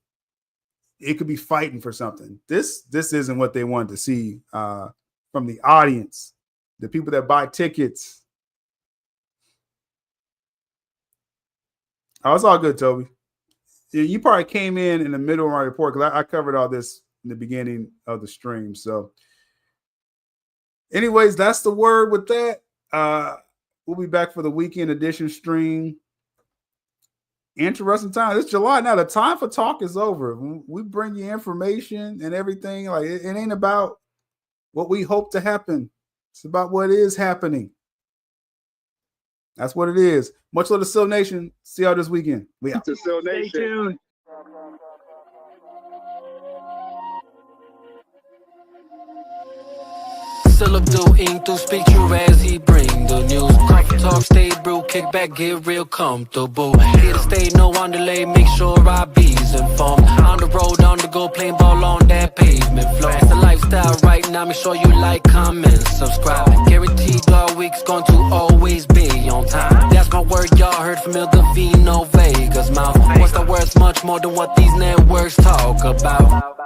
it could be fighting for something. This isn't what they wanted to see from the audience, the people that buy tickets. Oh, it's all good, Toby. You probably came in the middle of my report because I covered all this in the beginning of the stream. So anyways, that's the word with that. We'll be back for the weekend edition stream. Interesting time. It's July now. The time for talk is over. We bring you information and everything. Like it ain't about what we hope to happen. It's about what is happening. That's what it is. Much love to Sil Nation. See y'all this weekend. We out. To Sil Nation. Stay tuned. Sylabdul ink to speak true as he bring the news. Coffee talk, stay brew, kick back, get real comfortable. Here to stay, no on delay, make sure I be's informed. On the road, on the go, playing ball on that pavement floor. It's the lifestyle right now, make sure you like, comment, subscribe. Guaranteed all week's going to always be on time. That's my word, y'all heard from Il Divino Vega's mouth. What's the worth much more than what these networks talk about?